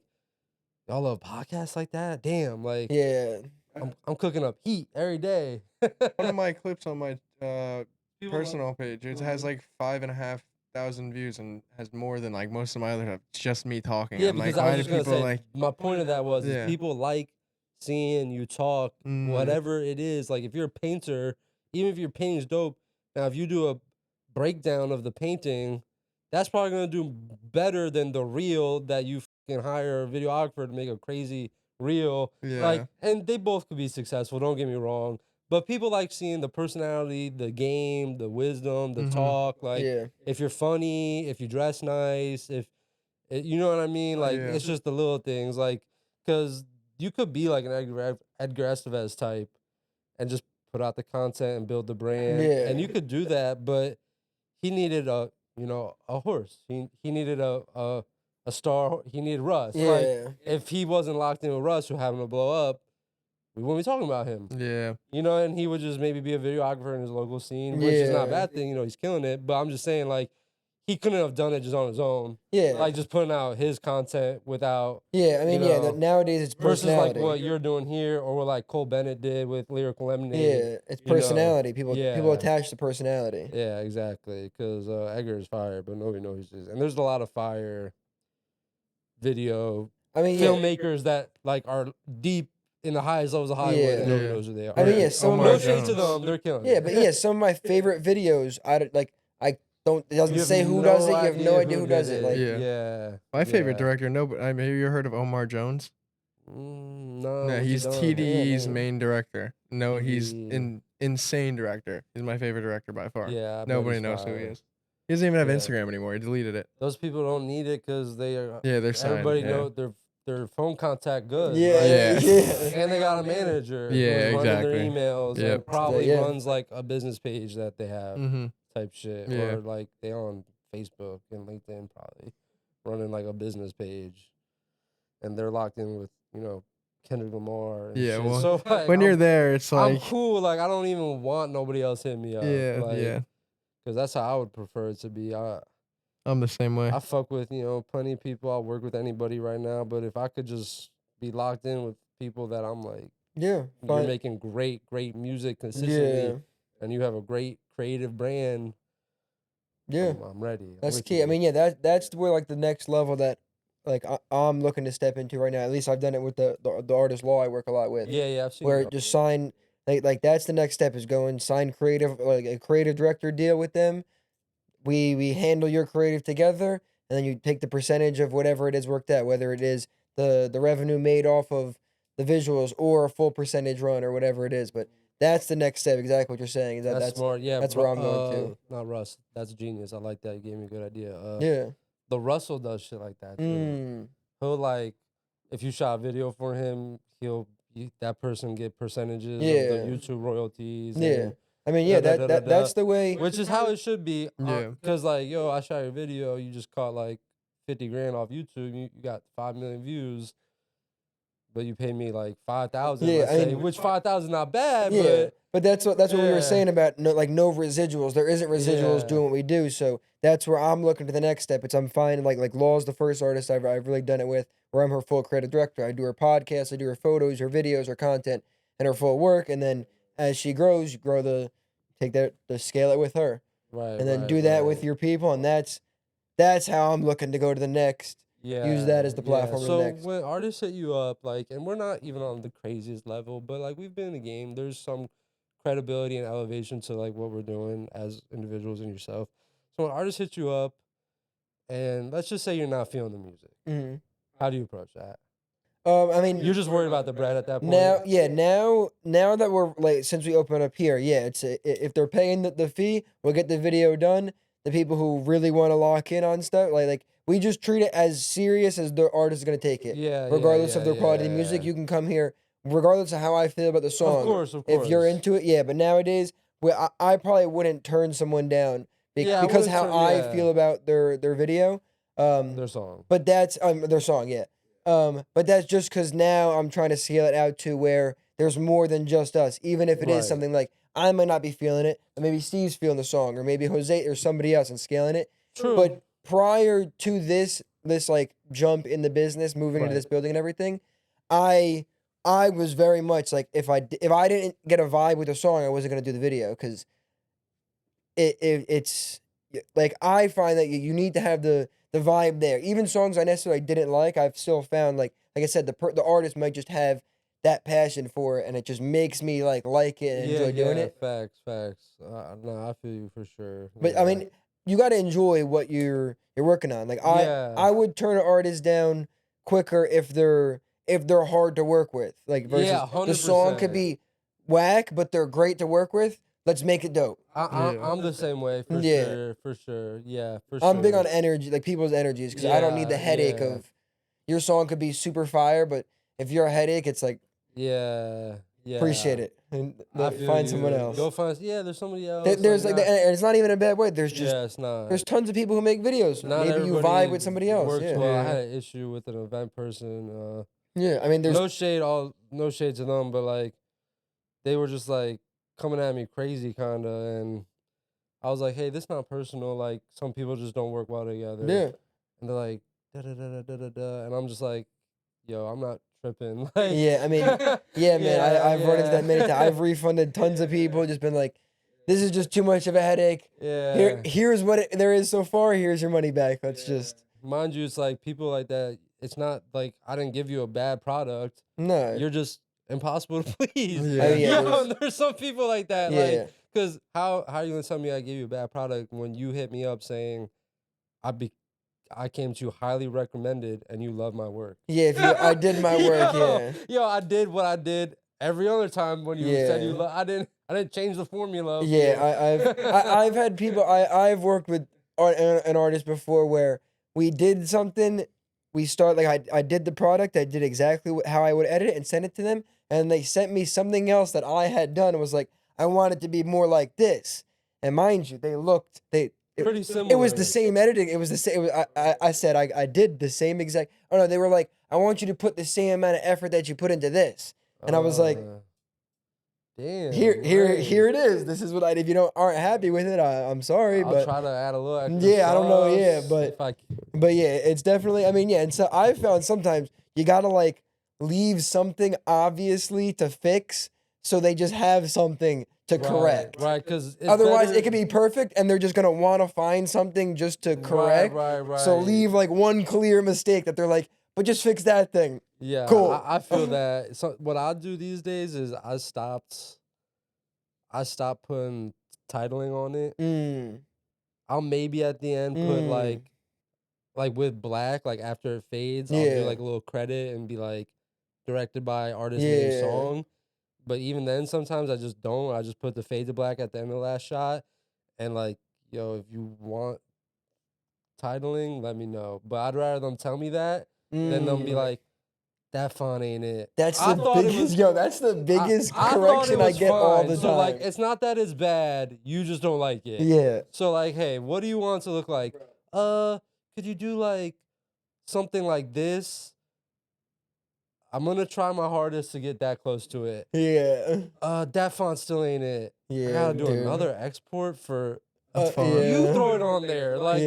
y'all love podcasts like that. Damn, like yeah. I'm cooking up heat every day. One of my clips on my personal page, it has like 5,500 views and has more than like most of my other stuff. It's just me talking. Yeah, I'm because like, I why was do just gonna people say, like? my point of that was Yeah. is people like seeing you talk, whatever it is. Like if you're a painter, even if your painting's dope, now if you do a breakdown of the painting, that's probably gonna do better than the reel that you can hire a videographer to make a crazy reel. Yeah. Like, and they both could be successful. Don't get me wrong. But people like seeing the personality, the game, the wisdom, the talk. Like, Yeah. if you're funny, if you dress nice, if you know what I mean. Like, Yeah. it's just the little things. Like, because you could be like an Edgar Estevez type, and just put out the content and build the brand. Yeah. And you could do that, but he needed a horse. He needed a star. He needed Russ. Yeah. Like, if he wasn't locked in with Russ who happened to blow up, we wouldn't be talking about him. Yeah. And he would just maybe be a videographer in his local scene, which is not a bad thing. He's killing it. But I'm just saying, like, he couldn't have done it just on his own. Yeah. Like, just putting out his content without. Yeah, I mean, nowadays it's Versus personality. like what you're doing here, or what like Cole Bennett did with Lyrical Lemonade. Yeah, it's personality. People Yeah. attach to personality. Yeah, exactly. Because Edgar is fire, but nobody knows who he is. And there's a lot of fire video filmmakers that like are deep in the highest levels of Hollywood and nobody knows who they are. I mean, some no shade to them, they're killing. Yeah, but some of my favorite videos, it doesn't say who does it. You have no idea who does it. Like, yeah. My favorite director, have you heard of Omar Jones? No. No, he's done? TDE's main director. No, he's TDE. an insane director. He's my favorite director by far. Yeah. I bet Nobody he's knows who he fire. is. He doesn't even have Yeah. Instagram anymore. He deleted it. Those people don't need it because they are. Yeah, they're signed. Everybody yeah. know their phone contact good. Yeah, like, Yeah. And they got a manager Yeah, who's running their exactly. emails Yep. and probably Yeah. runs like a business page that they have Mm-hmm. type shit. Yeah. Or like they on Facebook and LinkedIn probably running like a business page. And they're locked in with, Kendrick Lamar. And Yeah, shit. well, So like, when you're there, it's I'm like, cool. Like I don't even want nobody else hit me up. yeah, Like, yeah. because that's how I would prefer it to be. I'm the same way. I fuck with, plenty of people. I'll work with anybody right now. But if I could just be locked in with people that I'm like, Yeah, you're making great music consistently, yeah, and you have a great creative brand, yeah. I'm ready. I'm That's with key. you. I mean, yeah, that's where like the next level that like I'm looking to step into right now. At least I've done it with the artist law I work a lot with. Yeah, I've seen Where it. just sign like that's the next step is going sign creative like a creative director deal with them. We handle your creative together, and then you take the percentage of whatever it is worked out, whether it is the revenue made off of the visuals or a full percentage run or whatever it is. But that's the next step. Exactly what you're saying. Is That's smart. Yeah, that's where I'm going to. Not Russ. That's genius. I like that. You gave me a good idea. Yeah. The Russell does shit like that too. Mm. He'll like, if you shot a video for him, that person get percentages Yeah. of the YouTube royalties. Yeah. And I mean, yeah, da, da, da, da, that's the way. which is how it should be. Yeah. Because like, yo, I shot your video, you just caught like 50 grand off YouTube. You got 5 million views, but you paid me like 5,000. Yeah, let's I say, mean- which 5,000 not bad. Yeah. But that's what we were Yeah. saying about no residuals. There isn't residuals Yeah. doing what we do. So that's where I'm looking to the next step. It's I'm finding like Law's the first artist I've really done it with, where I'm her full creative director. I do her podcast, I do her photos, her videos, her content, and her full work. And then as she grows, you grow the scale it with her. Right. And then do that with your people, and that's how I'm looking to go to the next. Yeah. Use that as the platform to the So next. when artists hit you up, like, and we're not even on the craziest level, but like we've been in the game, there's some credibility and elevation to like what we're doing as individuals and yourself. So when artists hit you up, and let's just say you're not feeling the music, Mm-hmm. how do you approach that? I mean, You're just worried about the bread at that point. now that we're like since we open up here, yeah, if they're paying the fee, we'll get the video done. The people who really want to lock in on stuff, like we just treat it as serious as the artist is gonna take it. Yeah. Regardless of their quality of music, you can come here regardless of how I feel about the song. Of course. If you're into it, yeah. But nowadays, I probably wouldn't turn someone down because how I feel about their video. Their song. But that's their song, yeah. But that's just because now I'm trying to scale it out to where there's more than just us. Even if it is Right. something like I might not be feeling it, but maybe Steve's feeling the song, or maybe Jose or somebody else and scaling it. True. But prior to this like jump in the business, moving into Right. this building and everything, I was very much like if I didn't get a vibe with the song, I wasn't gonna do the video because it's like I find that you need to have the vibe there. Even songs I necessarily didn't like, I've still found like I said, the artist might just have that passion for it, and it just makes me like it and enjoy doing it. Facts. No, I feel you for sure. But I mean, you got to enjoy what you're working on. Like I would turn an artist down quicker if they're hard to work with. Like versus the song could 100%. be whack, but they're great to work with. Let's make it dope. I'm the same way for Yeah. sure. For sure. Yeah, for sure. I'm big on energy, like people's energies, because I don't need the headache yeah. of your song could be super fire, but if you're a headache, it's like Yeah. appreciate it and I feel find you. someone else. Go find. Yeah, there's somebody else. There's like, and it's not even a bad way. There's just yeah, it's not. there's tons of people who make videos. Not Maybe you everybody vibe with somebody else. Works Yeah. well. I Yeah. had an issue with an event person. Yeah, I mean, there's No shade to them, but like they were just like coming at me crazy kinda, and I was like, hey, this not personal. Like some people just don't work well together. yeah. And they're like da da da da da da, and I'm just like, yo, I'm not tripping. Like, Yeah, I mean, yeah, man, I've run into that many times. I've refunded tons of people, just been like, this is just too much of a headache. Yeah. Here's what there is so far. Here's your money back. Let's just Mind you, it's like people like that. It's not like I didn't give you a bad product. no. You're just impossible to please. Yeah. Oh, yeah, Yo, there's some people like that. Yeah. Like, because how are you gonna tell me I gave you a bad product when you hit me up saying I came to you highly recommended and you love my work? Yeah, if I did my work, yeah. Yo, I did what I did every other time when you said you Yeah. love. I didn't change the formula. Yeah, I've had people. I've worked with an artist before where we did something. We start like I did the product. I did exactly how I would edit it and send it to them, and they sent me something else that I had done. And was like, I want it to be more like this. And mind you, Pretty similar. It was the same editing. It was the same. I said I did the same exact. Oh no, they were like I want you to put the same amount of effort that you put into this. And I was like, damn. here it is. This is what if you aren't happy with it, I'm sorry, I'll but try to add a little extra yeah, I don't know, yeah, sauce but if I can. but yeah, it's definitely. I mean, yeah, and so I found sometimes you gotta like leave something obviously to fix, so they just have something to correct. Right, because Otherwise, it could be perfect, and they're just gonna want to find something just to correct. Right. So leave like one clear mistake that they're like, but just fix that thing. Yeah, Cool. I feel that. So what I do these days is I stopped putting titling on it. I'll maybe at the end put like with black, like after it fades, I'll do like a little credit and be like directed by artist name song. But even then, sometimes I just don't. I just put the fade to black at the end of the last shot, and like, yo, if you want titling, let me know. But I'd rather them tell me that than them be like, that font ain't it. That's I the thought it biggest. was- Yo, that's the biggest I thought correction it I was get all fine. the time. So like, it's not that it's bad. You just don't like it. Yeah. So like, hey, what do you want to look like? Could you do like something like this? I'm gonna try my hardest to get that close to it. Yeah. That font still ain't it. Yeah. I gotta do dude. another export for. font. You throw it on there, like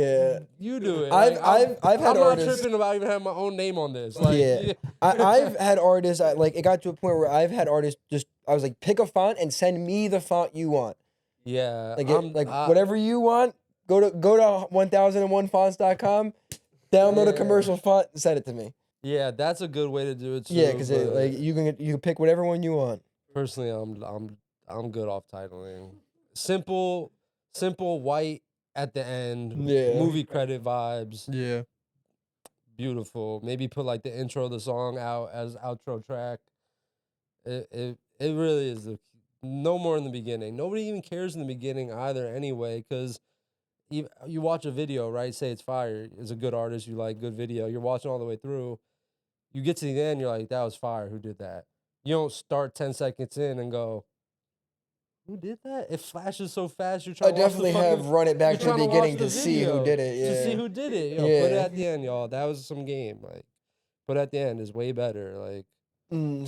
you do it. I've Like, had I'm not artists. tripping about even having my own name on this. Like, Yeah. I've had artists. Like it got to a point where I've had artists just. I was like, pick a font and send me the font you want. yeah. Like whatever you want. Go to 1001fonts.com. Download a commercial font and send it to me. Yeah, that's a good way to do it too. Yeah, because but like you can pick whatever one you want. personally, I'm good off titling. Simple white at the end. Yeah. Movie credit vibes. Yeah. Beautiful. Maybe put like the intro of the song out as outro track. It really is no more in the beginning. Nobody even cares in the beginning either anyway, because you watch a video, right? Say it's fire. It's a good artist. You like good video. You're watching all the way through. You get to the end, you're like, that was fire. Who did that? You don't start 10 seconds in and go, who did that? It flashes so fast. You're trying I to watch definitely the have fucking, run it back you're to the trying beginning watch to the see who video, did it. Yeah. To see who did it. Yo, Yeah. Put it at the end, y'all. That was some game. Like, put it at the end is way better. Like,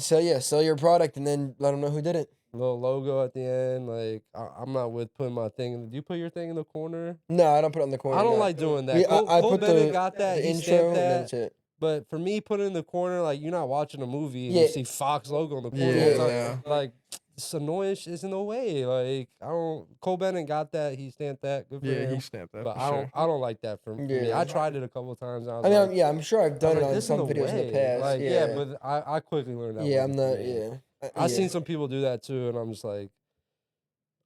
So yeah, sell your product and then let them know who did it. little logo at the end. Like, I'm not with putting my thing. Do you put your thing in the corner? No, I don't put it on the corner. I don't no. like doing that. I Cole put Bennett the, got that. the He intro stamped and that. that's it. But for me, put it in the corner, like you're not watching a movie and Yeah. you see Fox logo in the corner. Yeah, It's like, yeah. like it's annoying. It's in the way. Like I don't. Cole Bennett got that. He stamped that. Good for Yeah, him. he stamped that But for I don't. sure. I don't like that for me. Yeah. I tried it a couple of times. And I was I mean, like, I'm sure I've I was done it like, on this some in the videos in way. the past. Like yeah, but I quickly learned that. yeah, wasn't I'm for not. me. Yeah, I've seen some people do that too, and I'm just like,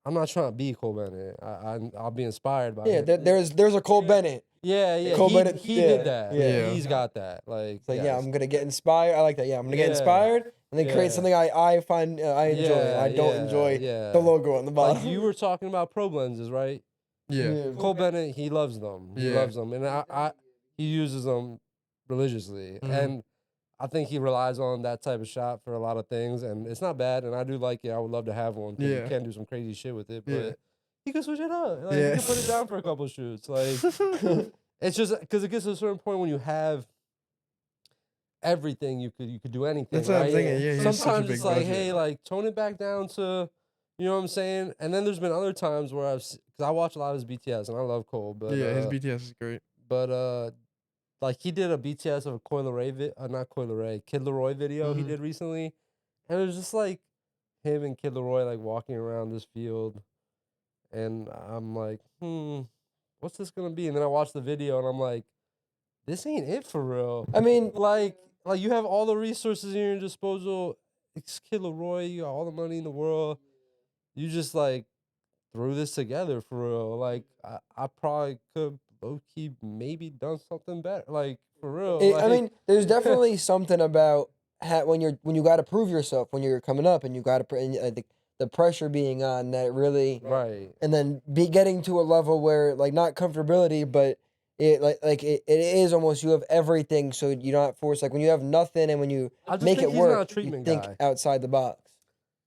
I'm not trying to be Cole Bennett. I'll be inspired by Yeah, it. there's a Cole Bennett. Yeah. Cole he Bennett, he yeah, did that. yeah. He's got that. Like, It's like, yeah, yes. I'm gonna get inspired. I like that. Yeah, I'm gonna get Yeah. inspired and then create Yeah. something I find I enjoy. And I don't enjoy yeah. the logo on the bottom. Like you were talking about probe lenses, right? Yeah. Cole Bennett, he loves them. He Yeah. loves them, and he uses them religiously. Mhm. And I think he relies on that type of shot for a lot of things, and it's not bad. And I do like it. I would love to have one. 'Cause Yeah. you can do some crazy shit with it, but Yeah. you can switch it up. Like Yeah. you can put it down for a couple shoots. Like it's just because it gets to a certain point when you have everything, you could do anything. That's what I'm right? thinking. Yeah, he has such a Sometimes big it's like, budget. hey, like tone it back down to, you know what I'm saying? And then there's been other times where because I watch a lot of his BTS and I love Cole, but Yeah, his BTS is great. but like he did a BTS of a not Coi Leray, Kid Laroi video he Mhm. did recently, and it was just like him and Kid Laroi like walking around this field, and I'm like, what's this gonna be? And then I watched the video and I'm like, this ain't it for real. I mean, Like you have all the resources in your disposal. It's Kid Laroi, you got all the money in the world. You just like threw this together for real. Like I probably could low key maybe done something better. Like for real. I mean, there's definitely something about when you got to prove yourself when you're coming up and you got to I think the pressure being on that really right. and then getting to a level where like not comfortability but it it is almost you have everything so you're not forced like when you have nothing and when you I just make think it he's work not a you treatment think guy. outside the box.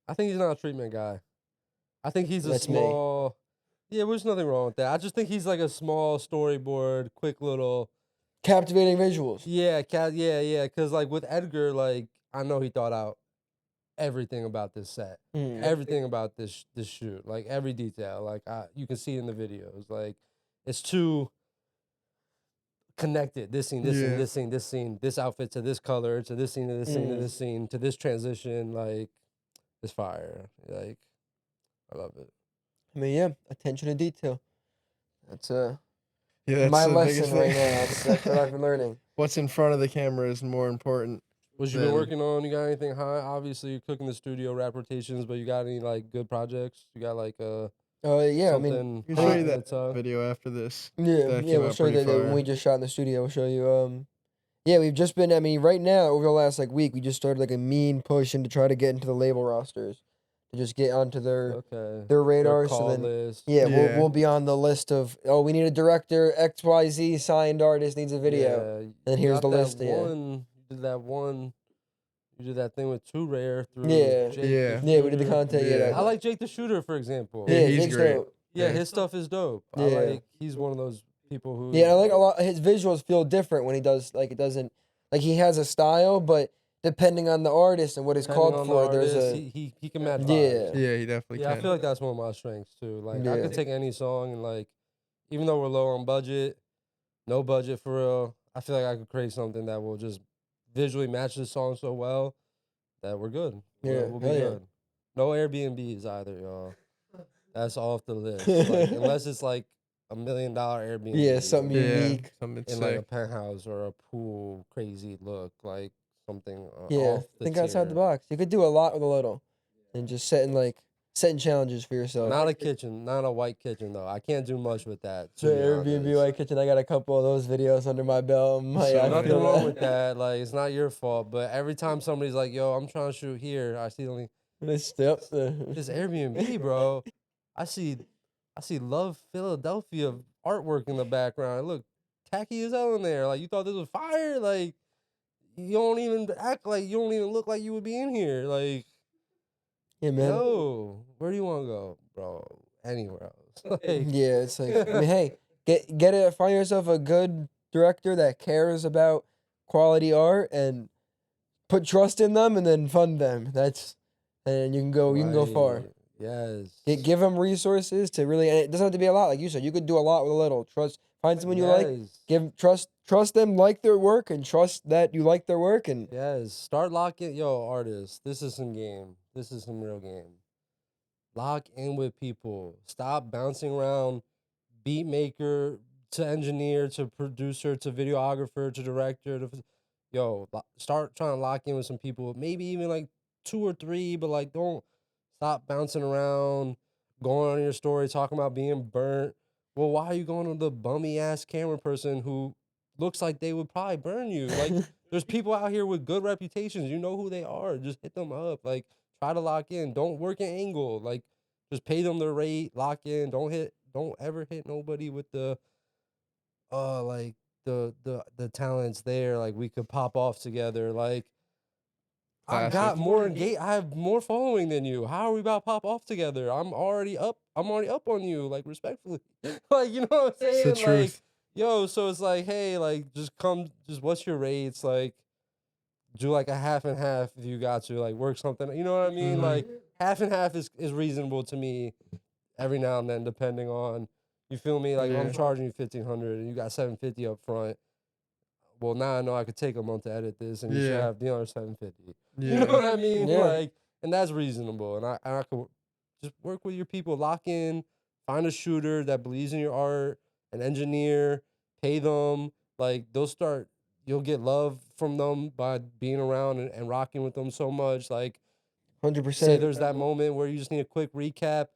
I think he's not a treatment guy. I think he's a That's me. small. Yeah, there's nothing wrong with that. I just think he's like a small storyboard, quick little. captivating visuals. Yeah, because like with Edgar, like I know he thought out everything about this set, everything about this shoot, like every detail. Like you can see in the videos, like it's too connected. This scene, this scene, this scene, this scene, this outfit to this color, to this scene, to this scene, to this scene, to this transition. Like it's fire. Like I love it. I mean, yeah, attention to detail. That's Yeah, that's my the biggest lesson right thing. now. That's what I've been learning. What's in front of the camera is more important. What you been working on? You got anything high? Obviously, you're cooking the studio rap rotations, but you got any like good projects? You got like yeah, I mean, something We'll show you that's that video after this. yeah, That yeah, came we'll out show you pretty that when fire. we just shot in the studio. We'll show you. Yeah, we've just been. I mean, right now over the last like week, we just started like a mean push to try to get into the label rosters, to just get onto their radar. So then, list. yeah, Yeah. we'll be on the list of we need a director, XYZ signed artist needs a video. Yeah, And here's the list. You did that one. You did that thing with Too Rare through Yeah. Jake Yeah. the Yeah, we did the Shooter. content. Yeah. Yeah, I like Jake the Shooter, for example. Yeah, he's Jake's great. dope. Yeah, Yeah. his stuff is dope. Yeah. I like. He's one of those people who. Yeah, and I like a lot. His visuals feel different when he does like it doesn't like he has a style, but depending on the artist and what it's depending called on for, the there's artist, a he can match Yeah. vibes. Yeah, he definitely Yeah, I can. feel like that's one of my strengths too. Like I Yeah. could take any song and like, even though we're low on budget, no budget for real, I feel like I could create something that will just visually match the song so well that we're good. Yeah, We'll be hell yeah. good. No Airbnbs either, y'all. That's off the list. Like, unless it's like $1 million Airbnb. Yeah, something Yeah, unique. something in like a sick. penthouse or a pool, crazy look, like something Yeah, off the think outside the tier. box. You could do a lot with a little, and just setting challenges for yourself. Not a kitchen, not a white kitchen though. I can't do much with that. The to be Airbnb honest. white kitchen. I got a couple of those videos under my belt. So I Nothing feel wrong with that. Like it's not your fault. But every time somebody's like, "Yo, I'm trying to shoot here," I see only This step. this Airbnb, bro. I see Love Philadelphia artwork in the background. Look, tacky as hell in there. Like you thought this was fire. Like you don't even act like you don't even look like you would be in here. Like Yeah, man. no, where do you want to go, bro? Anywhere else. Like, Yeah, it's like I mean, hey, get it. Find yourself a good director that cares about quality art and put trust in them, and then fund them. And you can go far. right, Yes. Give them resources to really. And it doesn't have to be a lot, like you said. You could do a lot with a little. Find someone you like. Yes. Trust them, like their work, and trust that you like their work. And Yes. Start locking. Yo, artists, this is some game. This is some real game. Lock in with people. Stop bouncing around beat maker to engineer to producer to videographer to director to start trying to lock in with some people. Maybe even like 2 or 3, but like don't stop bouncing around, going on your story talking about being burnt. Well, why are you going to the bummy ass camera person who looks like they would probably burn you? Like there's people out here with good reputations. You know who they are. Just hit them up. Like try to lock in. Don't work an angle. Like just pay them their rate, lock in. Don't ever hit nobody with the like the talents there. Like we could pop off together. Like I got Classic. I have more following than you. How are we about to pop off together? I'm already up on you, like respectfully. Like, you know what I'm saying? It's the truth. Like, yo, so it's like, hey, like just what's your rates? Like do like a half and half if you got to, like work something. You know what I mean? Like half and half is reasonable to me every now and then, depending on, you feel me? Like if I'm Yeah. charging you $1,500 and you got $750 up front. Well, now I know I could take a month to edit this, and you should Yeah. have the other $750. Yeah. You know what I mean? Yeah. Like, and that's reasonable. And I could just work with your people, lock in, find a shooter that believes in your art, an engineer, pay them. Like you'll get love from them by being around and rocking with them so much. Like, 100%. say there's that moment where you just need a quick recap,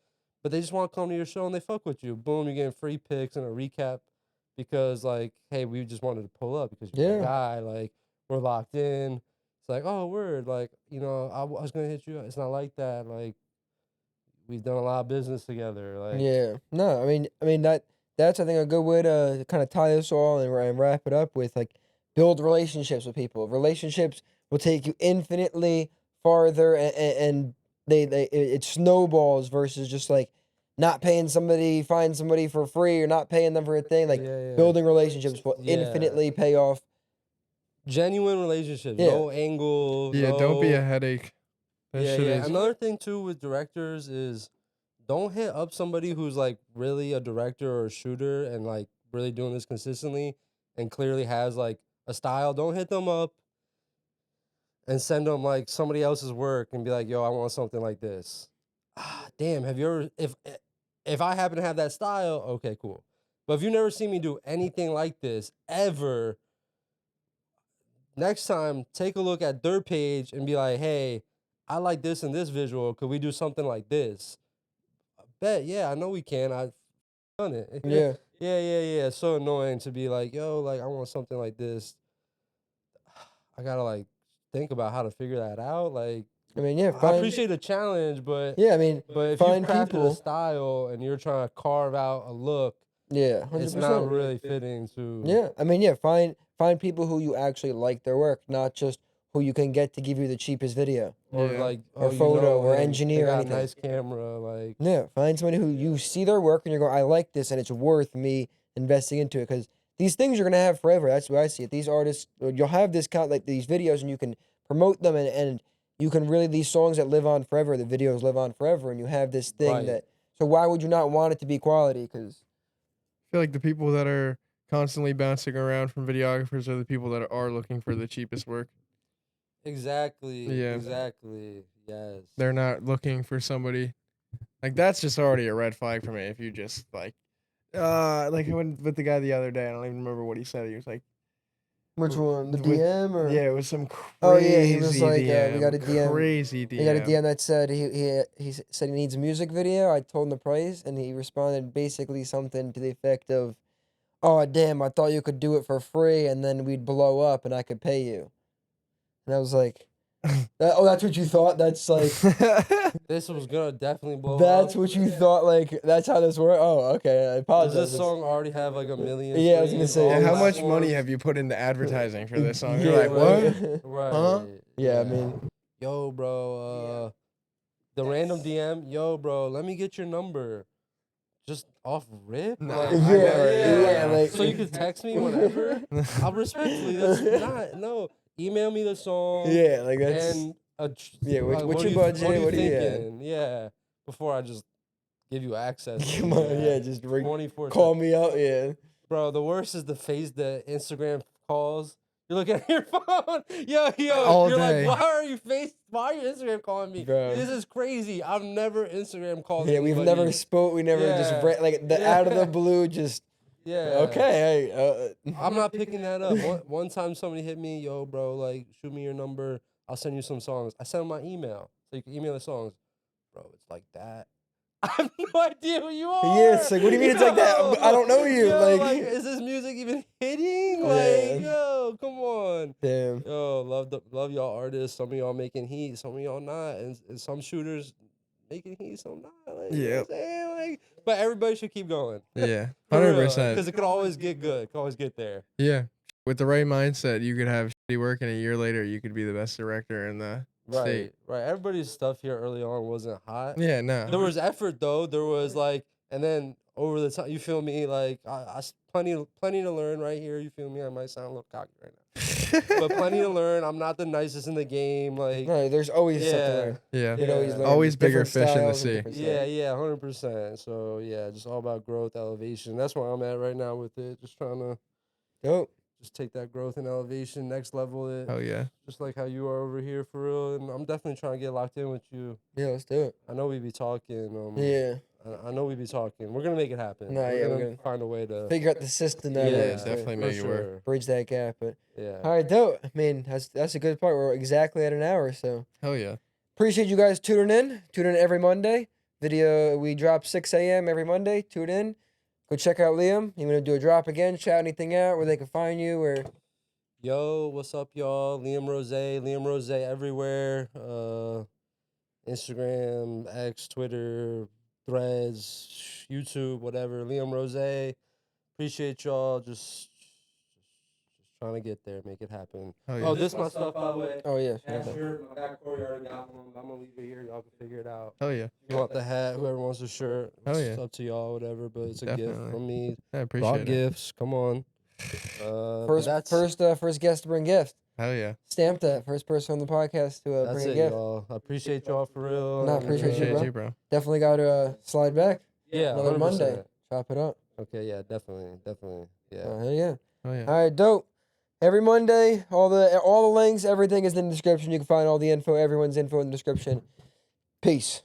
but they just want to come to your show and they fuck with you. Boom, you're getting free picks and a recap because, like, hey, we just wanted to pull up because you're a Yeah. guy. Like, we're locked in. It's like, oh, word. Like, you know, I was going to hit you. It's not like that. Like, we've done a lot of business together. Like, Yeah. No, I mean that's I think a good way to kind of tie this all and wrap it up with, like, build relationships with people. Relationships will take you infinitely farther, and it snowballs versus just like not paying somebody, find somebody for free, or not paying them for a thing. Like Yeah, yeah. building relationships will Yeah. infinitely pay off. Genuine relationships, Yeah. no angle. Yeah, no, don't be a headache. That yeah, shit yeah. is. Another thing too with directors is don't hit up somebody who's like really a director or a shooter and like really doing this consistently and clearly has like a style. Don't hit them up and send them like somebody else's work and be like, yo, I want something like this. Ah, damn, have you ever if I happen to have that style, okay, cool. But if you never seen me do anything like this ever, next time take a look at their page and be like, hey, I like this and this visual. Could we do something like this? I bet, yeah, I know we can. I've done it. Yeah. yeah. It's so annoying to be like, yo, like I want something like this. I gotta like think about how to figure that out. Like, I mean, yeah, I find, appreciate the challenge, but yeah, I mean, if you find crafted a people. style and you're trying to carve out a look, Yeah, 100%. it's not really fitting to. Yeah, I mean, yeah, find people who you actually like their work, not just who you can get to give you the cheapest video. Or Yeah. like, Or oh, photo, or him, engineer, they got anything. a nice camera, like. Yeah, find somebody who you see their work and you're going, I like this, and it's worth me investing into it, because these things you're gonna have forever. That's the way I see it. These artists, you'll have this kind like these videos, and you can promote them, and you can really, these songs that live on forever, the videos live on forever, and you have this thing Right. that. So why would you not want it to be quality? Because I feel like the people that are constantly bouncing around from videographers are the people that are looking for the cheapest work. Exactly. Yeah. Exactly. Yes. They're not looking for somebody. Like, that's just already a red flag for me. If you just like I went with the guy the other day. I don't even remember what he said. He was like, which one, the with- DM or yeah, it was some crazy Oh, yeah, he was like, DM. we got a DM. Crazy DM. He got a DM that said he said he needs a music video. I told him the price, and he responded basically something to the effect of, "Oh damn, I thought you could do it for free, and then we'd blow up, and I could pay you." And I was like, "Oh, that's what you thought? That's like, This was gonna definitely blow that's up. what you thought? Like, that's how this works? Oh, okay. I Does apologize. this song already have like a million? Yeah, I was gonna streams, say, all Yeah, how much platforms? money have you put into advertising for this song? Yeah, You're like, right. what? Right. Huh? Yeah, I mean, Yo, bro. The random DM. Yo, bro. Let me get your number. Just off rip. Nah, Like, I Yeah, never- yeah, like- so you could text me whenever. I'll respectfully. That's not no. Email me the song. yeah, like that's And yeah. What's what your you- budget? What are you What do you? Yeah. thinking? Yeah. Before I just give you access. Come on, yeah, just 24. call me out, yeah. Bro, the worst is the Instagram calls. You're looking at your phone. Yo, All you're day. like, why are you Instagram calling me? Bro. This is crazy. I've never Instagram called Yeah, we've anybody. never spoke. We never just Yeah. like the out of the Yeah. blue. Just Yeah. okay. Hey, I'm not picking that up. One time somebody hit me, yo, bro, like, shoot me your number. I'll send you some songs. I sent them my email. So you can email the songs. Bro, it's like that. I have no idea who you are. Yeah, it's like, what do you mean it's like that? I don't know you. Yo, Like- is this music even hitting? Yeah. Like, yo, come on. damn. Yo, love y'all artists. Some of y'all making heat, some of y'all not, and some shooters making heat, some not. Like, you know what I'm saying? Like, but everybody should keep going. Yeah, For real, 100%. Because it could always get good. It could always get there. Yeah, with the right mindset, you could have shitty work, and a year later, you could be the best director in the state. Right. Everybody's stuff here early on wasn't hot. Yeah, no. There was effort though. There was like, and then over the time, you feel me? Like, plenty to learn right here. You feel me? I might sound a little cocky right now, but plenty to learn. I'm not the nicest in the game. Like, No, there's always something. yeah. There. Yeah, You'd always learn always bigger different fish in the styles and sea. different stuff. Yeah, 100%. So yeah, just all about growth, elevation. That's where I'm at right now with it. Just trying to Dope. just take that growth and elevation, next level it. Oh yeah. Just like how you are over here for real. And I'm definitely trying to get locked in with you. Yeah, let's do it. I know we be talking. Yeah. I know we be talking. We're gonna make it happen. Nah, yeah, we're we're gonna find a way to. Figure out the system that Yeah, works. definitely for make it work. sure. Bridge that gap. But Yeah. all right, dope. I mean, that's a good part. We're exactly at an hour, so Hell yeah. appreciate you guys tuning in. Tune in every Monday. Video we drop 6 a.m. every Monday. Tune in. Go check out Liam. You gonna do a drop again? Shout anything out where they can find you? Or Yo, what's up, y'all? Liam Rose everywhere. Instagram, X, Twitter, Threads, YouTube, whatever. Liam Rose. Appreciate y'all. Just Trying to get there, make it happen. Oh, yeah. Oh, this my stuff, by the way. Oh yeah. Hat Okay. shirt, my back Corey already got one. I'm gonna leave it here. Y'all can figure it out. Oh yeah. If you want the hat, whoever wants the shirt, Oh, it's yeah. up to y'all, whatever. But it's a gift Definitely. from me. I Brought appreciate it. gifts. Come on. First guest to bring gift. Hell yeah. Stamp that. First person on the podcast to That's bring a it, gift. y'all. I appreciate y'all for real. No, I and, appreciate you, Appreciate bro. you, bro. Definitely got to slide back. Yeah, Another 100%. Monday. Chop it up. Okay, yeah, definitely. Yeah. Oh, hell yeah. Oh yeah. All right, dope. Every Monday, all the links, everything is in the description. You can find all the info, everyone's info in the description. Peace.